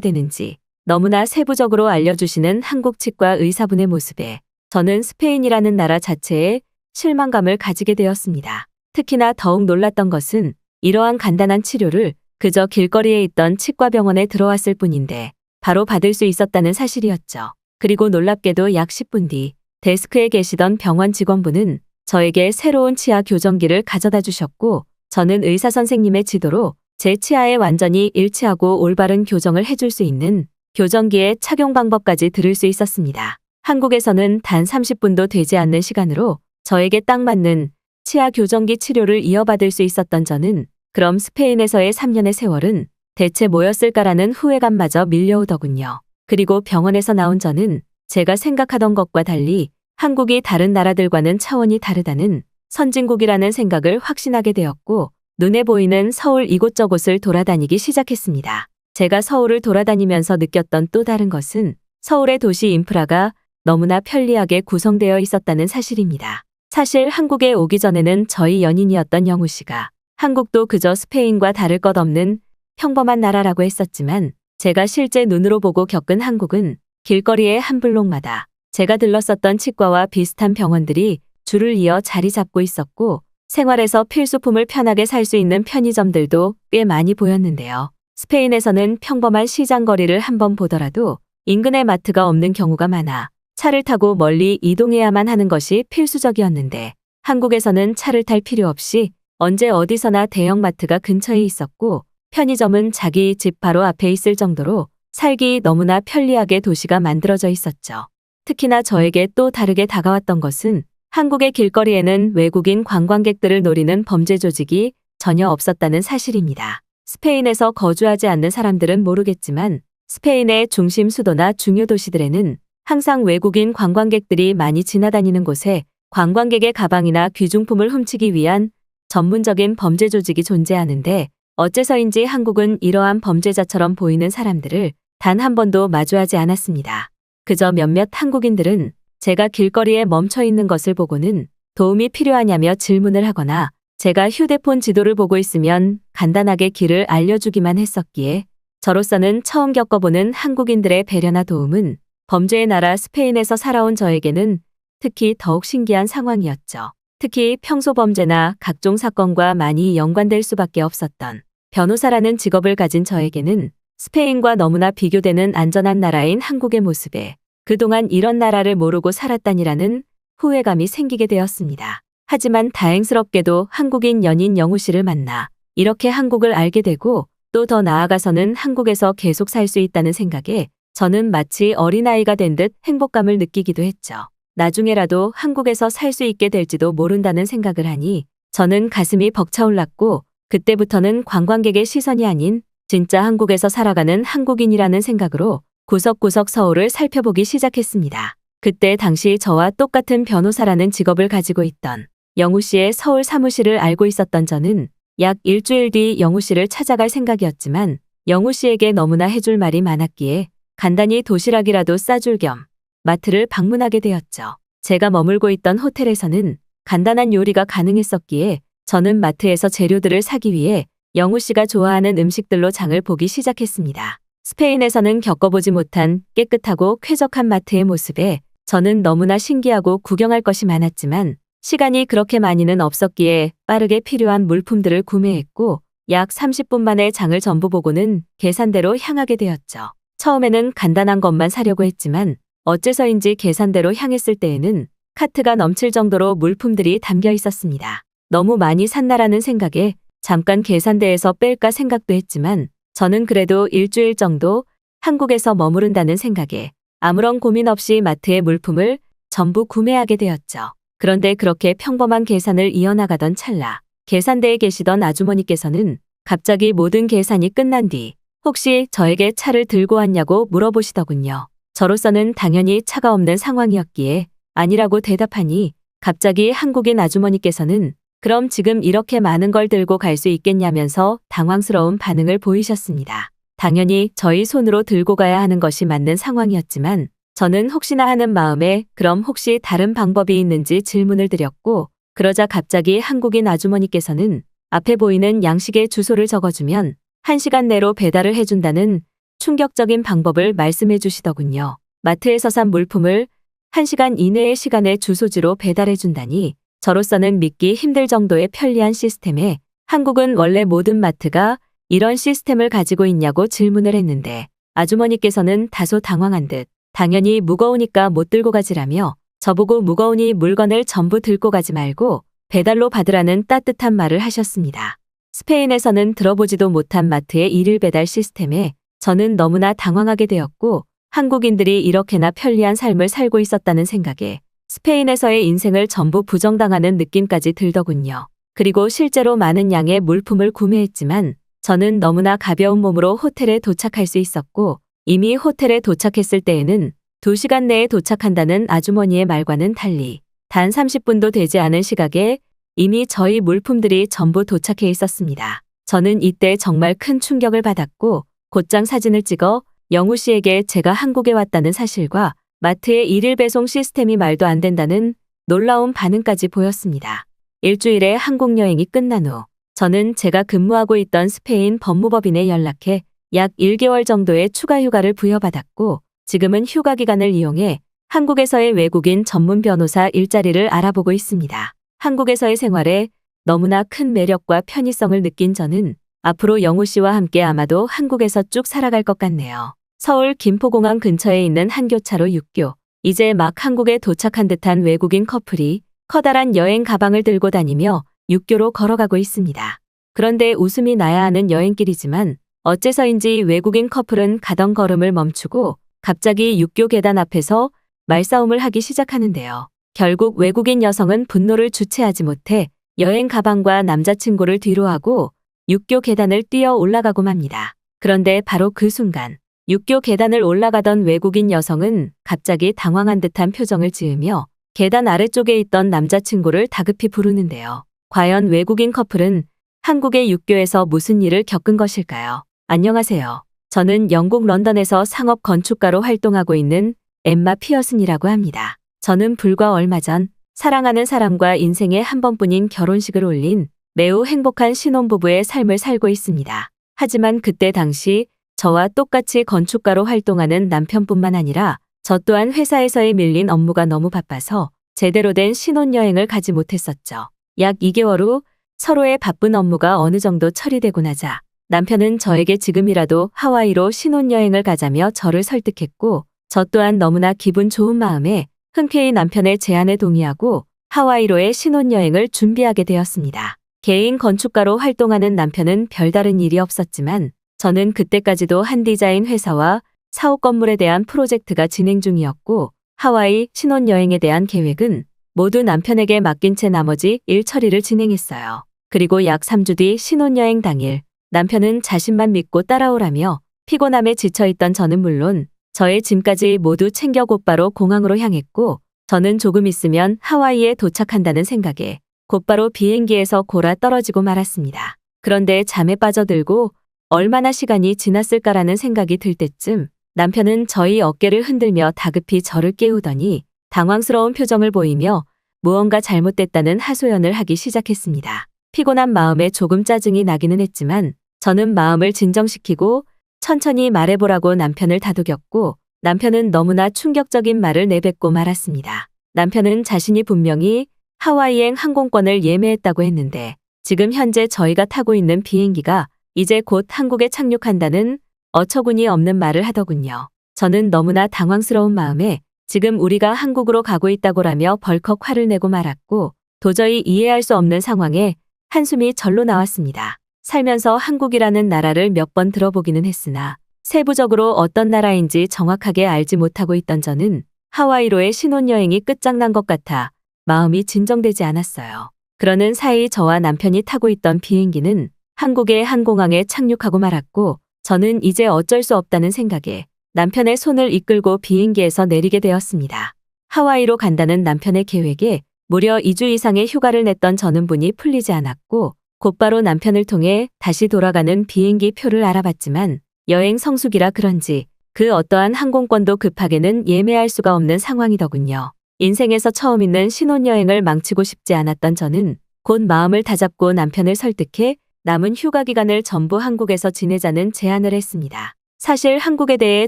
되는지 너무나 세부적으로 알려주시는 한국 치과 의사분의 모습에 저는 스페인이라는 나라 자체에 실망감을 가지게 되었습니다. 특히나 더욱 놀랐던 것은 이러한 간단한 치료를 그저 길거리에 있던 치과병원에 들어왔을 뿐인데 바로 받을 수 있었다는 사실이었죠. 그리고 놀랍게도 약 10분 뒤 데스크에 계시던 병원 직원분은 저에게 새로운 치아 교정기를 가져다 주셨고 저는 의사 선생님의 지도로 제 치아에 완전히 일치하고 올바른 교정을 해줄 수 있는 교정기의 착용 방법까지 들을 수 있었습니다. 한국에서는 단 30분도 되지 않는 시간으로 저에게 딱 맞는 치아 교정기 치료를 이어받을 수 있었던 저는 그럼 스페인에서의 3년의 세월은 대체 뭐였을까라는 후회감마저 밀려오더군요. 그리고 병원에서 나온 저는 제가 생각하던 것과 달리 한국이 다른 나라들과는 차원이 다르다는 선진국이라는 생각을 확신하게 되었고 눈에 보이는 서울 이곳저곳을 돌아다니기 시작했습니다. 제가 서울을 돌아다니면서 느꼈던 또 다른 것은 서울의 도시 인프라가 너무나 편리하게 구성되어 있었다는 사실입니다. 사실 한국에 오기 전에는 저희 연인이었던 영우 씨가 한국도 그저 스페인과 다를 것 없는 평범한 나라라고 했었지만 제가 실제 눈으로 보고 겪은 한국은 길거리의 한 블록마다 제가 들렀었던 치과와 비슷한 병원들이 줄을 이어 자리 잡고 있었고 생활에서 필수품을 편하게 살 수 있는 편의점들도 꽤 많이 보였는데요. 스페인에서는 평범한 시장 거리를 한번 보더라도 인근에 마트가 없는 경우가 많아 차를 타고 멀리 이동해야만 하는 것이 필수적이었는데 한국에서는 차를 탈 필요 없이 언제 어디서나 대형마트가 근처에 있었고 편의점은 자기 집 바로 앞에 있을 정도로 살기 너무나 편리하게 도시가 만들어져 있었죠. 특히나 저에게 또 다르게 다가왔던 것은 한국의 길거리에는 외국인 관광객들을 노리는 범죄 조직이 전혀 없었다는 사실입니다. 스페인에서 거주하지 않는 사람들은 모르겠지만 스페인의 중심 수도나 중요 도시들에는 항상 외국인 관광객들이 많이 지나다니는 곳에 관광객의 가방이나 귀중품을 훔치기 위한 전문적인 범죄 조직이 존재하는데 어째서인지 한국은 이러한 범죄자처럼 보이는 사람들을 단 한 번도 마주하지 않았습니다. 그저 몇몇 한국인들은 제가 길거리에 멈춰 있는 것을 보고는 도움이 필요하냐며 질문을 하거나 제가 휴대폰 지도를 보고 있으면 간단하게 길을 알려주기만 했었기에 저로서는 처음 겪어보는 한국인들의 배려나 도움은 범죄의 나라 스페인에서 살아온 저에게는 특히 더욱 신기한 상황이었죠. 특히 평소 범죄나 각종 사건과 많이 연관될 수밖에 없었던 변호사라는 직업을 가진 저에게는 스페인과 너무나 비교되는 안전한 나라인 한국의 모습에 그동안 이런 나라를 모르고 살았다니라는 후회감이 생기게 되었습니다. 하지만 다행스럽게도 한국인 연인 영우 씨를 만나 이렇게 한국을 알게 되고 또 더 나아가서는 한국에서 계속 살 수 있다는 생각에 저는 마치 어린아이가 된 듯 행복감을 느끼기도 했죠. 나중에라도 한국에서 살 수 있게 될지도 모른다는 생각을 하니 저는 가슴이 벅차올랐고 그때부터는 관광객의 시선이 아닌 진짜 한국에서 살아가는 한국인이라는 생각으로 구석구석 서울을 살펴보기 시작했습니다. 그때 당시 저와 똑같은 변호사라는 직업을 가지고 있던 영우 씨의 서울 사무실을 알고 있었던 저는 약 일주일 뒤 영우 씨를 찾아갈 생각이었지만 영우 씨에게 너무나 해줄 말이 많았기에 간단히 도시락이라도 싸줄 겸 마트를 방문하게 되었죠. 제가 머물고 있던 호텔에서는 간단한 요리가 가능했었기에 저는 마트에서 재료들을 사기 위해 영우 씨가 좋아하는 음식들로 장을 보기 시작했습니다. 스페인에서는 겪어보지 못한 깨끗하고 쾌적한 마트의 모습에 저는 너무나 신기하고 구경할 것이 많았지만 시간이 그렇게 많이는 없었기에 빠르게 필요한 물품들을 구매했고 약 30분 만에 장을 전부 보고는 계산대로 향하게 되었죠. 처음에는 간단한 것만 사려고 했지만 어째서인지 계산대로 향했을 때에는 카트가 넘칠 정도로 물품들이 담겨 있었습니다. 너무 많이 샀나라는 생각에 잠깐 계산대에서 뺄까 생각도 했지만 저는 그래도 일주일 정도 한국에서 머무른다는 생각에 아무런 고민 없이 마트의 물품을 전부 구매하게 되었죠. 그런데 그렇게 평범한 계산을 이어나가던 찰나 계산대에 계시던 아주머니께서는 갑자기 모든 계산이 끝난 뒤 혹시 저에게 차를 들고 왔냐고 물어보시더군요. 저로서는 당연히 차가 없는 상황이었기에 아니라고 대답하니 갑자기 한국인 아주머니께서는 그럼 지금 이렇게 많은 걸 들고 갈 수 있겠냐면서 당황스러운 반응을 보이셨습니다. 당연히 저희 손으로 들고 가야 하는 것이 맞는 상황이었지만 저는 혹시나 하는 마음에 그럼 혹시 다른 방법이 있는지 질문을 드렸고 그러자 갑자기 한국인 아주머니께서는 앞에 보이는 양식의 주소를 적어주면 1시간 내로 배달을 해준다는 충격적인 방법을 말씀해 주시더군요. 마트에서 산 물품을 1시간 이내의 시간에 주소지로 배달해 준다니 저로서는 믿기 힘들 정도의 편리한 시스템에 한국은 원래 모든 마트가 이런 시스템을 가지고 있냐고 질문을 했는데 아주머니께서는 다소 당황한 듯 당연히 무거우니까 못 들고 가지라며 저보고 무거우니 물건을 전부 들고 가지 말고 배달로 받으라는 따뜻한 말을 하셨습니다. 스페인에서는 들어보지도 못한 마트의 일일 배달 시스템에 저는 너무나 당황하게 되었고 한국인들이 이렇게나 편리한 삶을 살고 있었다는 생각에 스페인에서의 인생을 전부 부정당하는 느낌까지 들더군요. 그리고 실제로 많은 양의 물품을 구매했지만 저는 너무나 가벼운 몸으로 호텔에 도착할 수 있었고 이미 호텔에 도착했을 때에는 2시간 내에 도착한다는 아주머니의 말과는 달리 단 30분도 되지 않은 시각에 이미 저희 물품들이 전부 도착해 있었습니다. 저는 이때 정말 큰 충격을 받았고 곧장 사진을 찍어 영우 씨에게 제가 한국에 왔다는 사실과 마트의 일일 배송 시스템이 말도 안 된다는 놀라운 반응까지 보였습니다. 일주일의 한국 여행이 끝난 후 저는 제가 근무하고 있던 스페인 법무법인에 연락해 약 1개월 정도의 추가 휴가를 부여받았고 지금은 휴가 기간을 이용해 한국에서의 외국인 전문 변호사 일자리를 알아보고 있습니다. 한국에서의 생활에 너무나 큰 매력과 편의성을 느낀 저는 앞으로 영우 씨와 함께 아마도 한국에서 쭉 살아갈 것 같네요. 서울 김포공항 근처에 있는 한 교차로 6교. 이제 막 한국에 도착한 듯한 외국인 커플이 커다란 여행 가방을 들고 다니며 6교로 걸어가고 있습니다. 그런데 웃음이 나야 하는 여행길이지만 어째서인지 외국인 커플은 가던 걸음을 멈추고 갑자기 6교 계단 앞에서 말싸움을 하기 시작하는데요. 결국 외국인 여성은 분노를 주체하지 못해 여행 가방과 남자친구를 뒤로 하고 6교 계단을 뛰어 올라가고 맙니다. 그런데 바로 그 순간 6교 계단을 올라가던 외국인 여성은 갑자기 당황한 듯한 표정을 지으며 계단 아래쪽에 있던 남자친구를 다급히 부르는데요. 과연 외국인 커플은 한국의 6교에서 무슨 일을 겪은 것일까요? 안녕하세요. 저는 영국 런던에서 상업 건축가로 활동하고 있는 엠마 피어슨이라고 합니다. 저는 불과 얼마 전 사랑하는 사람과 인생에 한 번뿐인 결혼식을 올린 매우 행복한 신혼부부의 삶을 살고 있습니다. 하지만 그때 당시 저와 똑같이 건축가로 활동하는 남편뿐만 아니라 저 또한 회사에서의 밀린 업무가 너무 바빠서 제대로 된 신혼여행을 가지 못했었죠. 약 2개월 후 서로의 바쁜 업무가 어느 정도 처리되고 나자 남편은 저에게 지금이라도 하와이로 신혼여행을 가자며 저를 설득했고 저 또한 너무나 기분 좋은 마음에 흔쾌히 남편의 제안에 동의하고 하와이로의 신혼여행을 준비하게 되었습니다. 개인 건축가로 활동하는 남편은 별다른 일이 없었지만 저는 그때까지도 한 디자인 회사와 사옥 건물에 대한 프로젝트가 진행 중이었고 하와이 신혼여행에 대한 계획은 모두 남편에게 맡긴 채 나머지 일 처리를 진행했어요. 그리고 약 3주 뒤 신혼여행 당일 남편은 자신만 믿고 따라오라며 피곤함에 지쳐있던 저는 물론 저의 짐까지 모두 챙겨 곧바로 공항으로 향했고 저는 조금 있으면 하와이에 도착한다는 생각에 곧바로 비행기에서 골아 떨어지고 말았습니다. 그런데 잠에 빠져들고 얼마나 시간이 지났을까라는 생각이 들 때쯤 남편은 저희 어깨를 흔들며 다급히 저를 깨우더니 당황스러운 표정을 보이며 무언가 잘못됐다는 하소연을 하기 시작했습니다. 피곤한 마음에 조금 짜증이 나기는 했지만 저는 마음을 진정시키고 천천히 말해보라고 남편을 다독였고 남편은 너무나 충격적인 말을 내뱉고 말았습니다. 남편은 자신이 분명히 하와이행 항공권을 예매했다고 했는데 지금 현재 저희가 타고 있는 비행기가 이제 곧 한국에 착륙한다는 어처구니 없는 말을 하더군요. 저는 너무나 당황스러운 마음에 지금 우리가 한국으로 가고 있다고라며 벌컥 화를 내고 말았고 도저히 이해할 수 없는 상황에 한숨이 절로 나왔습니다. 살면서 한국이라는 나라를 몇 번 들어보기는 했으나 세부적으로 어떤 나라인지 정확하게 알지 못하고 있던 저는 하와이로의 신혼여행이 끝장난 것 같아 마음이 진정되지 않았어요. 그러는 사이 저와 남편이 타고 있던 비행기는 한국의 한 공항에 착륙하고 말았고 저는 이제 어쩔 수 없다는 생각에 남편의 손을 이끌고 비행기에서 내리게 되었습니다. 하와이로 간다는 남편의 계획에 무려 2주 이상의 휴가를 냈던 저는 분이 풀리지 않았고 곧바로 남편을 통해 다시 돌아가는 비행기 표를 알아봤지만 여행 성수기라 그런지 그 어떠한 항공권도 급하게는 예매할 수가 없는 상황이더군요. 인생에서 처음 있는 신혼여행을 망치고 싶지 않았던 저는 곧 마음을 다잡고 남편을 설득해 남은 휴가 기간을 전부 한국에서 지내자는 제안을 했습니다. 사실 한국에 대해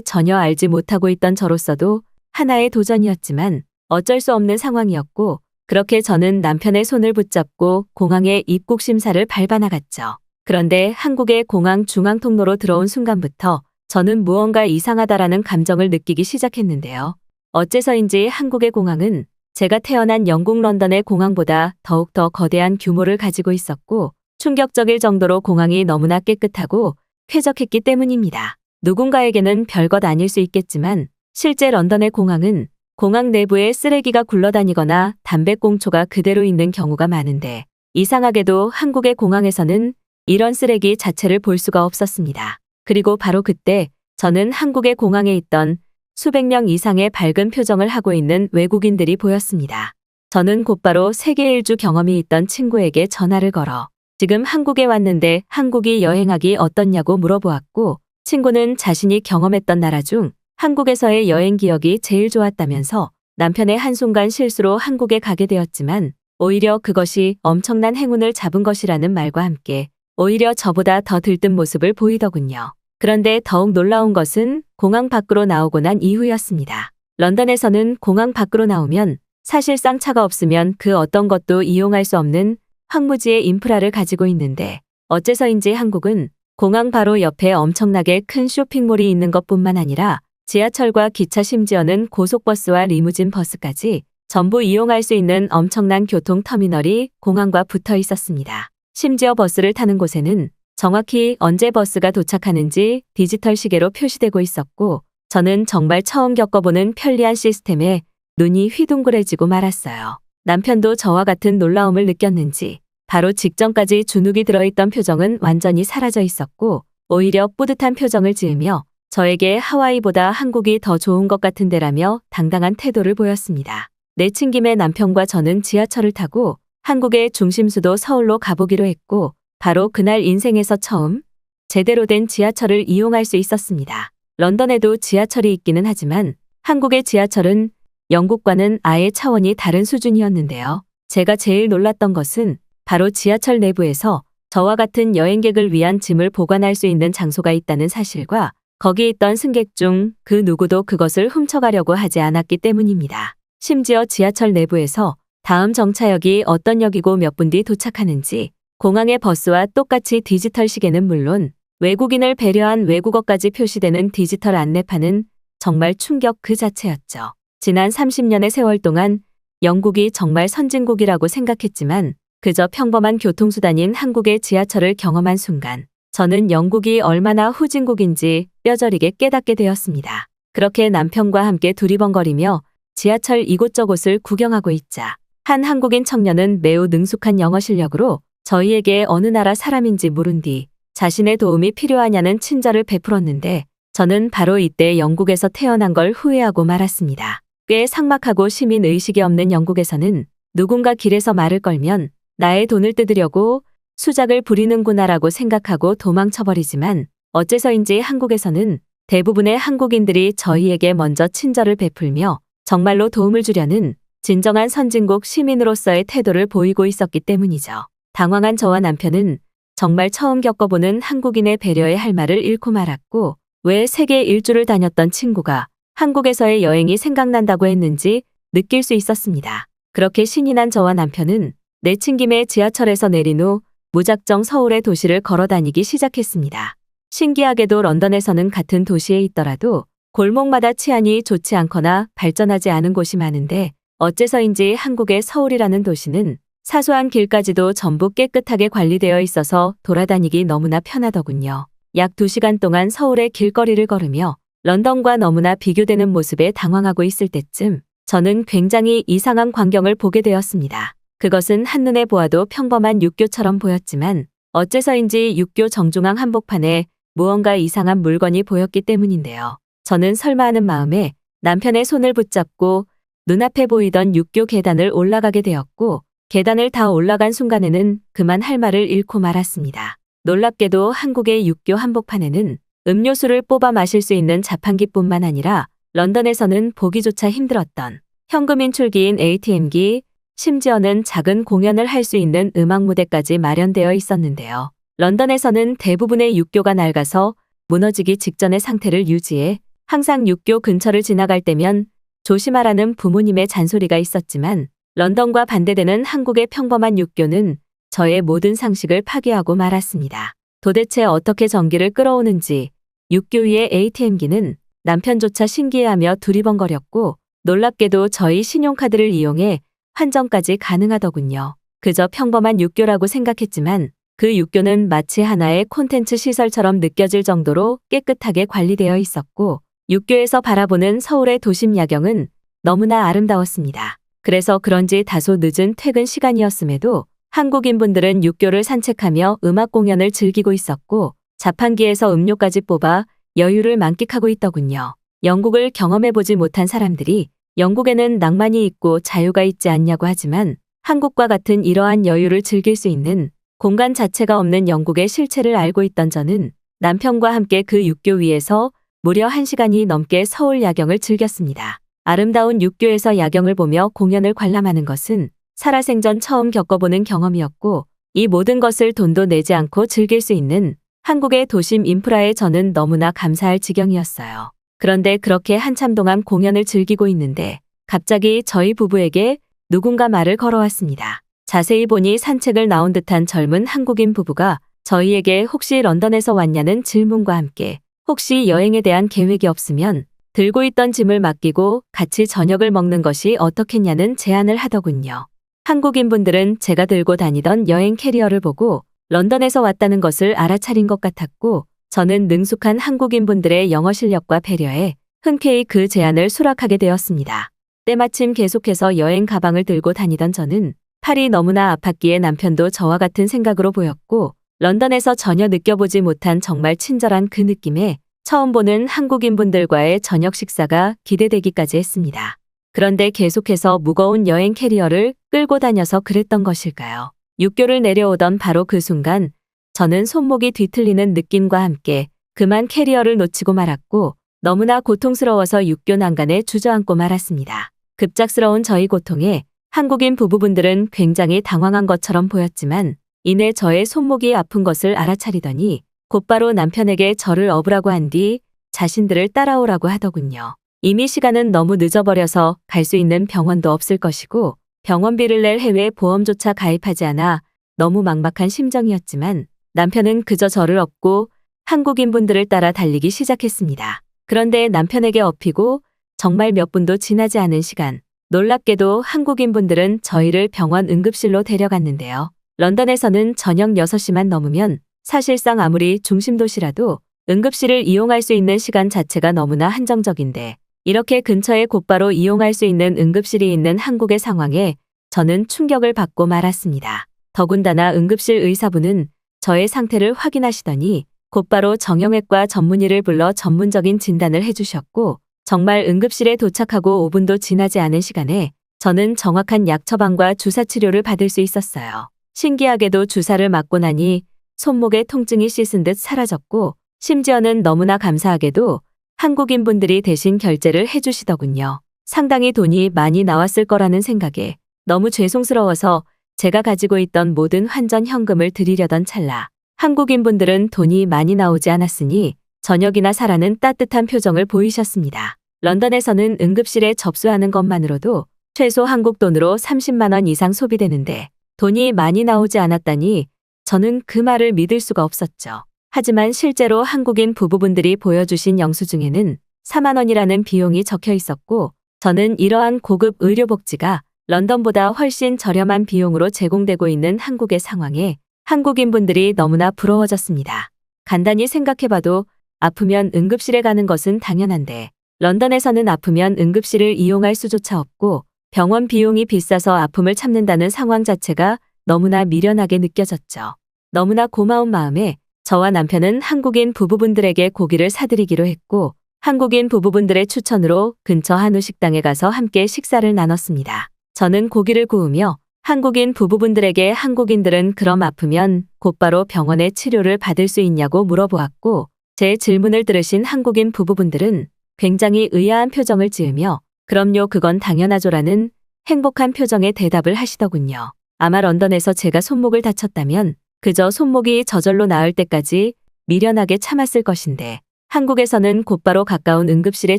전혀 알지 못하고 있던 저로서도 하나의 도전이었지만 어쩔 수 없는 상황이었고 그렇게 저는 남편의 손을 붙잡고 공항의 입국 심사를 밟아 나갔죠. 그런데 한국의 공항 중앙통로로 들어온 순간부터 저는 무언가 이상하다라는 감정을 느끼기 시작했는데요. 어째서인지 한국의 공항은 제가 태어난 영국 런던의 공항보다 더욱더 거대한 규모를 가지고 있었고 충격적일 정도로 공항이 너무나 깨끗하고 쾌적했기 때문입니다. 누군가에게는 별것 아닐 수 있겠지만 실제 런던의 공항은 공항 내부에 쓰레기가 굴러다니거나 담배꽁초가 그대로 있는 경우가 많은데 이상하게도 한국의 공항에서는 이런 쓰레기 자체를 볼 수가 없었습니다. 그리고 바로 그때 저는 한국의 공항에 있던 수백 명 이상의 밝은 표정을 하고 있는 외국인들이 보였습니다. 저는 곧바로 세계 일주 경험이 있던 친구에게 전화를 걸어 지금 한국에 왔는데 한국이 여행하기 어떻냐고 물어보았고 친구는 자신이 경험했던 나라 중 한국에서의 여행 기억이 제일 좋았다면서 남편의 한순간 실수로 한국에 가게 되었지만 오히려 그것이 엄청난 행운을 잡은 것이라는 말과 함께 오히려 저보다 더 들뜬 모습을 보이더군요. 그런데 더욱 놀라운 것은 공항 밖으로 나오고 난 이후였습니다. 런던에서는 공항 밖으로 나오면 사실상 차가 없으면 그 어떤 것도 이용할 수 없는 황무지의 인프라를 가지고 있는데 어째서인지 한국은 공항 바로 옆에 엄청나게 큰 쇼핑몰이 있는 것뿐만 아니라 지하철과 기차 심지어는 고속버스와 리무진 버스까지 전부 이용할 수 있는 엄청난 교통터미널이 공항과 붙어 있었습니다. 심지어 버스를 타는 곳에는 정확히 언제 버스가 도착하는지 디지털 시계로 표시되고 있었고 저는 정말 처음 겪어보는 편리한 시스템에 눈이 휘둥그레지고 말았어요. 남편도 저와 같은 놀라움을 느꼈는지 바로 직전까지 주눅이 들어있던 표정은 완전히 사라져 있었고 오히려 뿌듯한 표정을 지으며 저에게 하와이보다 한국이 더 좋은 것 같은데라며 당당한 태도를 보였습니다. 내친 김에 남편과 저는 지하철을 타고 한국의 중심 수도 서울로 가보기로 했고 바로 그날 인생에서 처음 제대로 된 지하철을 이용할 수 있었습니다. 런던에도 지하철이 있기는 하지만 한국의 지하철은 영국과는 아예 차원이 다른 수준이었는데요. 제가 제일 놀랐던 것은 바로 지하철 내부에서 저와 같은 여행객을 위한 짐을 보관할 수 있는 장소가 있다는 사실과 거기 있던 승객 중 그 누구도 그것을 훔쳐가려고 하지 않았기 때문입니다. 심지어 지하철 내부에서 다음 정차역이 어떤 역이고 몇 분 뒤 도착하는지 공항의 버스와 똑같이 디지털 시계는 물론 외국인을 배려한 외국어까지 표시되는 디지털 안내판은 정말 충격 그 자체였죠. 지난 30년의 세월 동안 영국이 정말 선진국이라고 생각했지만 그저 평범한 교통수단인 한국의 지하철을 경험한 순간 저는 영국이 얼마나 후진국인지 뼈저리게 깨닫게 되었습니다. 그렇게 남편과 함께 두리번거리며 지하철 이곳저곳을 구경하고 있자 한 한국인 청년은 매우 능숙한 영어 실력으로 저희에게 어느 나라 사람인지 물은 뒤 자신의 도움이 필요하냐는 친절을 베풀었는데 저는 바로 이때 영국에서 태어난 걸 후회하고 말았습니다. 꽤 삭막하고 시민의식이 없는 영국에서는 누군가 길에서 말을 걸면 나의 돈을 뜯으려고 수작을 부리는구나라고 생각하고 도망쳐버리지만 어째서인지 한국에서는 대부분의 한국인들이 저희에게 먼저 친절을 베풀며 정말로 도움을 주려는 진정한 선진국 시민으로서의 태도를 보이고 있었기 때문이죠. 당황한 저와 남편은 정말 처음 겪어보는 한국인의 배려에 할 말을 잃고 말았고, 왜 세계 일주를 다녔던 친구가 한국에서의 여행이 생각난다고 했는지 느낄 수 있었습니다. 그렇게 신이 난 저와 남편은 내친김에 지하철에서 내린 후 무작정 서울의 도시를 걸어 다니기 시작했습니다. 신기하게도 런던에서는 같은 도시에 있더라도 골목마다 치안이 좋지 않거나 발전하지 않은 곳이 많은데, 어째서인지 한국의 서울이라는 도시는 사소한 길까지도 전부 깨끗하게 관리되어 있어서 돌아다니기 너무나 편하더군요. 약 2시간 동안 서울의 길거리를 걸으며 런던과 너무나 비교되는 모습에 당황하고 있을 때쯤 저는 굉장히 이상한 광경을 보게 되었습니다. 그것은 한눈에 보아도 평범한 육교처럼 보였지만 어째서인지 육교 정중앙 한복판에 무언가 이상한 물건이 보였기 때문인데요. 저는 설마 하는 마음에 남편의 손을 붙잡고 눈앞에 보이던 육교 계단을 올라가게 되었고, 계단을 다 올라간 순간에는 그만 할 말을 잃고 말았습니다. 놀랍게도 한국의 육교 한복판에는 음료수를 뽑아 마실 수 있는 자판기뿐만 아니라 런던에서는 보기조차 힘들었던 현금 인출기인 ATM기, 심지어는 작은 공연을 할 수 있는 음악 무대까지 마련되어 있었는데요. 런던에서는 대부분의 육교가 낡아서 무너지기 직전의 상태를 유지해 항상 육교 근처를 지나갈 때면 조심하라는 부모님의 잔소리가 있었지만, 런던과 반대되는 한국의 평범한 육교는 저의 모든 상식을 파괴하고 말았습니다. 도대체 어떻게 전기를 끌어오는지 육교 위의 ATM기는 남편조차 신기해하며 두리번거렸고, 놀랍게도 저희 신용카드를 이용해 환전까지 가능하더군요. 그저 평범한 육교라고 생각했지만 그 육교는 마치 하나의 콘텐츠 시설처럼 느껴질 정도로 깨끗하게 관리되어 있었고, 육교에서 바라보는 서울의 도심 야경은 너무나 아름다웠습니다. 그래서 그런지 다소 늦은 퇴근 시간이었음에도 한국인분들은 육교를 산책하며 음악 공연을 즐기고 있었고, 자판기에서 음료까지 뽑아 여유를 만끽하고 있더군요. 영국을 경험해보지 못한 사람들이 영국에는 낭만이 있고 자유가 있지 않냐고 하지만, 한국과 같은 이러한 여유를 즐길 수 있는 공간 자체가 없는 영국의 실체를 알고 있던 저는 남편과 함께 그 육교 위에서 무려 1시간이 넘게 서울 야경을 즐겼습니다. 아름다운 육교에서 야경을 보며 공연을 관람하는 것은 살아생전 처음 겪어보는 경험이었고, 이 모든 것을 돈도 내지 않고 즐길 수 있는 한국의 도심 인프라에 저는 너무나 감사할 지경이었어요. 그런데 그렇게 한참 동안 공연을 즐기고 있는데 갑자기 저희 부부에게 누군가 말을 걸어왔습니다. 자세히 보니 산책을 나온 듯한 젊은 한국인 부부가 저희에게 혹시 런던에서 왔냐는 질문과 함께 혹시 여행에 대한 계획이 없으면 들고 있던 짐을 맡기고 같이 저녁을 먹는 것이 어떻겠냐는 제안을 하더군요. 한국인분들은 제가 들고 다니던 여행 캐리어를 보고 런던에서 왔다는 것을 알아차린 것 같았고, 저는 능숙한 한국인분들의 영어 실력과 배려에 흔쾌히 그 제안을 수락하게 되었습니다. 때마침 계속해서 여행 가방을 들고 다니던 저는 팔이 너무나 아팠기에 남편도 저와 같은 생각으로 보였고, 런던에서 전혀 느껴보지 못한 정말 친절한 그 느낌에 처음 보는 한국인분들과의 저녁 식사가 기대되기까지 했습니다. 그런데 계속해서 무거운 여행 캐리어를 끌고 다녀서 그랬던 것일까요? 육교를 내려오던 바로 그 순간 저는 손목이 뒤틀리는 느낌과 함께 그만 캐리어를 놓치고 말았고, 너무나 고통스러워서 육교 난간에 주저앉고 말았습니다. 급작스러운 저희 고통에 한국인 부부분들은 굉장히 당황한 것처럼 보였지만 이내 저의 손목이 아픈 것을 알아차리더니 곧바로 남편에게 저를 업으라고 한 뒤 자신들을 따라오라고 하더군요. 이미 시간은 너무 늦어버려서 갈 수 있는 병원도 없을 것이고 병원비를 낼 해외 보험조차 가입하지 않아 너무 막막한 심정이었지만 남편은 그저 저를 업고 한국인분들을 따라 달리기 시작했습니다. 그런데 남편에게 업히고 정말 몇 분도 지나지 않은 시간, 놀랍게도 한국인분들은 저희를 병원 응급실로 데려갔는데요. 런던에서는 저녁 6시만 넘으면 사실상 아무리 중심도시라도 응급실을 이용할 수 있는 시간 자체가 너무나 한정적인데, 이렇게 근처에 곧바로 이용할 수 있는 응급실이 있는 한국의 상황에 저는 충격을 받고 말았습니다. 더군다나 응급실 의사분은 저의 상태를 확인하시더니 곧바로 정형외과 전문의를 불러 전문적인 진단을 해주셨고, 정말 응급실에 도착하고 5분도 지나지 않은 시간에 저는 정확한 약 처방과 주사 치료를 받을 수 있었어요. 신기하게도 주사를 맞고 나니 손목의 통증이 씻은 듯 사라졌고, 심지어는 너무나 감사하게도 한국인분들이 대신 결제를 해주시더군요. 상당히 돈이 많이 나왔을 거라는 생각에 너무 죄송스러워서 제가 가지고 있던 모든 환전 현금을 드리려던 찰나 한국인분들은 돈이 많이 나오지 않았으니 저녁이나 사라는 따뜻한 표정을 보이셨습니다. 런던에서는 응급실에 접수하는 것만으로도 최소 한국 돈으로 30만 원 이상 소비되는데 돈이 많이 나오지 않았다니 저는 그 말을 믿을 수가 없었죠. 하지만 실제로 한국인 부부분들이 보여주신 영수증에는 4만 원이라는 비용이 적혀 있었고 저는 이러한 고급 의료복지가 런던보다 훨씬 저렴한 비용으로 제공되고 있는 한국의 상황에 한국인분들이 너무나 부러워졌습니다. 간단히 생각해봐도 아프면 응급실에 가는 것은 당연한데 런던에서는 아프면 응급실을 이용할 수조차 없고 병원 비용이 비싸서 아픔을 참는다는 상황 자체가 너무나 미련하게 느껴졌죠. 너무나 고마운 마음에 저와 남편은 한국인 부부분들에게 고기를 사드리기로 했고 한국인 부부분들의 추천으로 근처 한우 식당에 가서 함께 식사를 나눴습니다. 저는 고기를 구우며 한국인 부부분들에게 한국인들은 그럼 아프면 곧바로 병원에 치료를 받을 수 있냐고 물어보았고 제 질문을 들으신 한국인 부부분들은 굉장히 의아한 표정을 지으며 그럼요 그건 당연하죠라는 행복한 표정의 대답을 하시더군요. 아마 런던에서 제가 손목을 다쳤다면 그저 손목이 저절로 나을 때까지 미련하게 참았을 것인데 한국에서는 곧바로 가까운 응급실에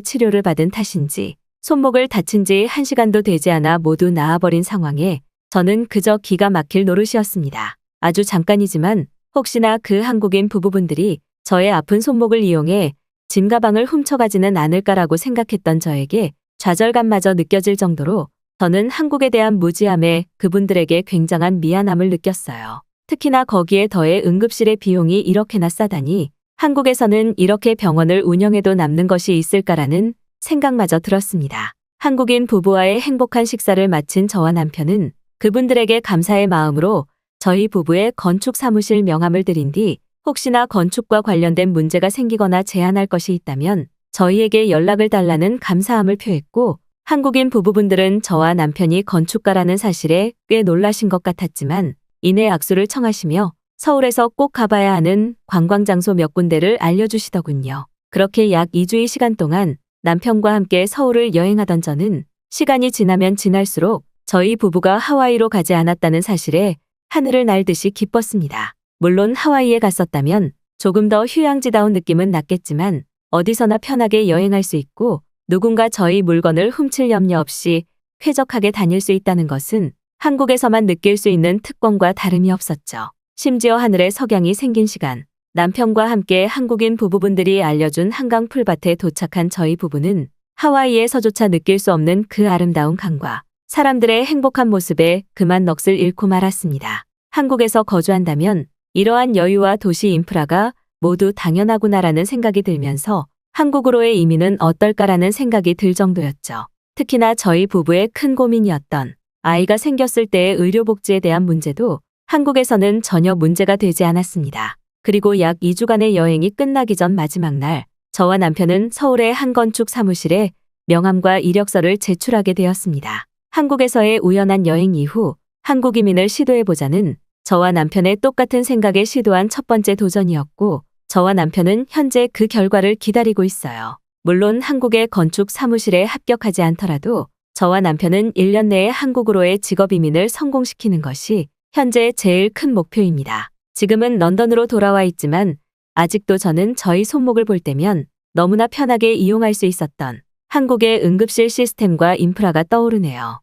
치료를 받은 탓인지 손목을 다친 지 1시간도 되지 않아 모두 나아버린 상황에 저는 그저 기가 막힐 노릇이었습니다. 아주 잠깐이지만 혹시나 그 한국인 부부분들이 저의 아픈 손목을 이용해 짐 가방을 훔쳐가지는 않을까라고 생각했던 저에게 좌절감마저 느껴질 정도로 저는 한국에 대한 무지함에 그분들에게 굉장한 미안함을 느꼈어요. 특히나 거기에 더해 응급실의 비용이 이렇게나 싸다니 한국에서는 이렇게 병원을 운영해도 남는 것이 있을까라는 생각마저 들었습니다. 한국인 부부와의 행복한 식사를 마친 저와 남편은 그분들에게 감사의 마음으로 저희 부부의 건축 사무실 명함을 드린 뒤 혹시나 건축과 관련된 문제가 생기거나 제안할 것이 있다면 저희에게 연락을 달라는 감사함을 표했고 한국인 부부분들은 저와 남편이 건축가라는 사실에 꽤 놀라신 것 같았지만 이내 악수를 청하시며 서울에서 꼭 가봐야 하는 관광장소 몇 군데를 알려주시더군요. 그렇게 약 2주의 시간 동안 남편과 함께 서울을 여행하던 저는 시간이 지나면 지날수록 저희 부부가 하와이로 가지 않았다는 사실에 하늘을 날듯이 기뻤습니다. 물론 하와이에 갔었다면 조금 더 휴양지다운 느낌은 났겠지만 어디서나 편하게 여행할 수 있고 누군가 저희 물건을 훔칠 염려 없이 쾌적하게 다닐 수 있다는 것은 한국에서만 느낄 수 있는 특권과 다름이 없었죠. 심지어 하늘에 석양이 생긴 시간, 남편과 함께 한국인 부부분들이 알려준 한강 풀밭에 도착한 저희 부부는 하와이에서조차 느낄 수 없는 그 아름다운 강과 사람들의 행복한 모습에 그만 넋을 잃고 말았습니다. 한국에서 거주한다면 이러한 여유와 도시 인프라가 모두 당연하구나라는 생각이 들면서 한국으로의 이민은 어떨까라는 생각이 들 정도였죠. 특히나 저희 부부의 큰 고민이었던 아이가 생겼을 때의 의료복지에 대한 문제도 한국에서는 전혀 문제가 되지 않았습니다. 그리고 약 2주간의 여행이 끝나기 전 마지막 날, 저와 남편은 서울의 한 건축 사무실에 명함과 이력서를 제출하게 되었습니다. 한국에서의 우연한 여행 이후 한국 이민을 시도해보자는 저와 남편의 똑같은 생각에 시도한 첫 번째 도전이었고 저와 남편은 현재 그 결과를 기다리고 있어요. 물론 한국의 건축 사무실에 합격하지 않더라도 저와 남편은 1년 내에 한국으로의 직업 이민을 성공시키는 것이 현재 제일 큰 목표입니다. 지금은 런던으로 돌아와 있지만 아직도 저는 저희 손목을 볼 때면 너무나 편하게 이용할 수 있었던 한국의 응급실 시스템과 인프라가 떠오르네요.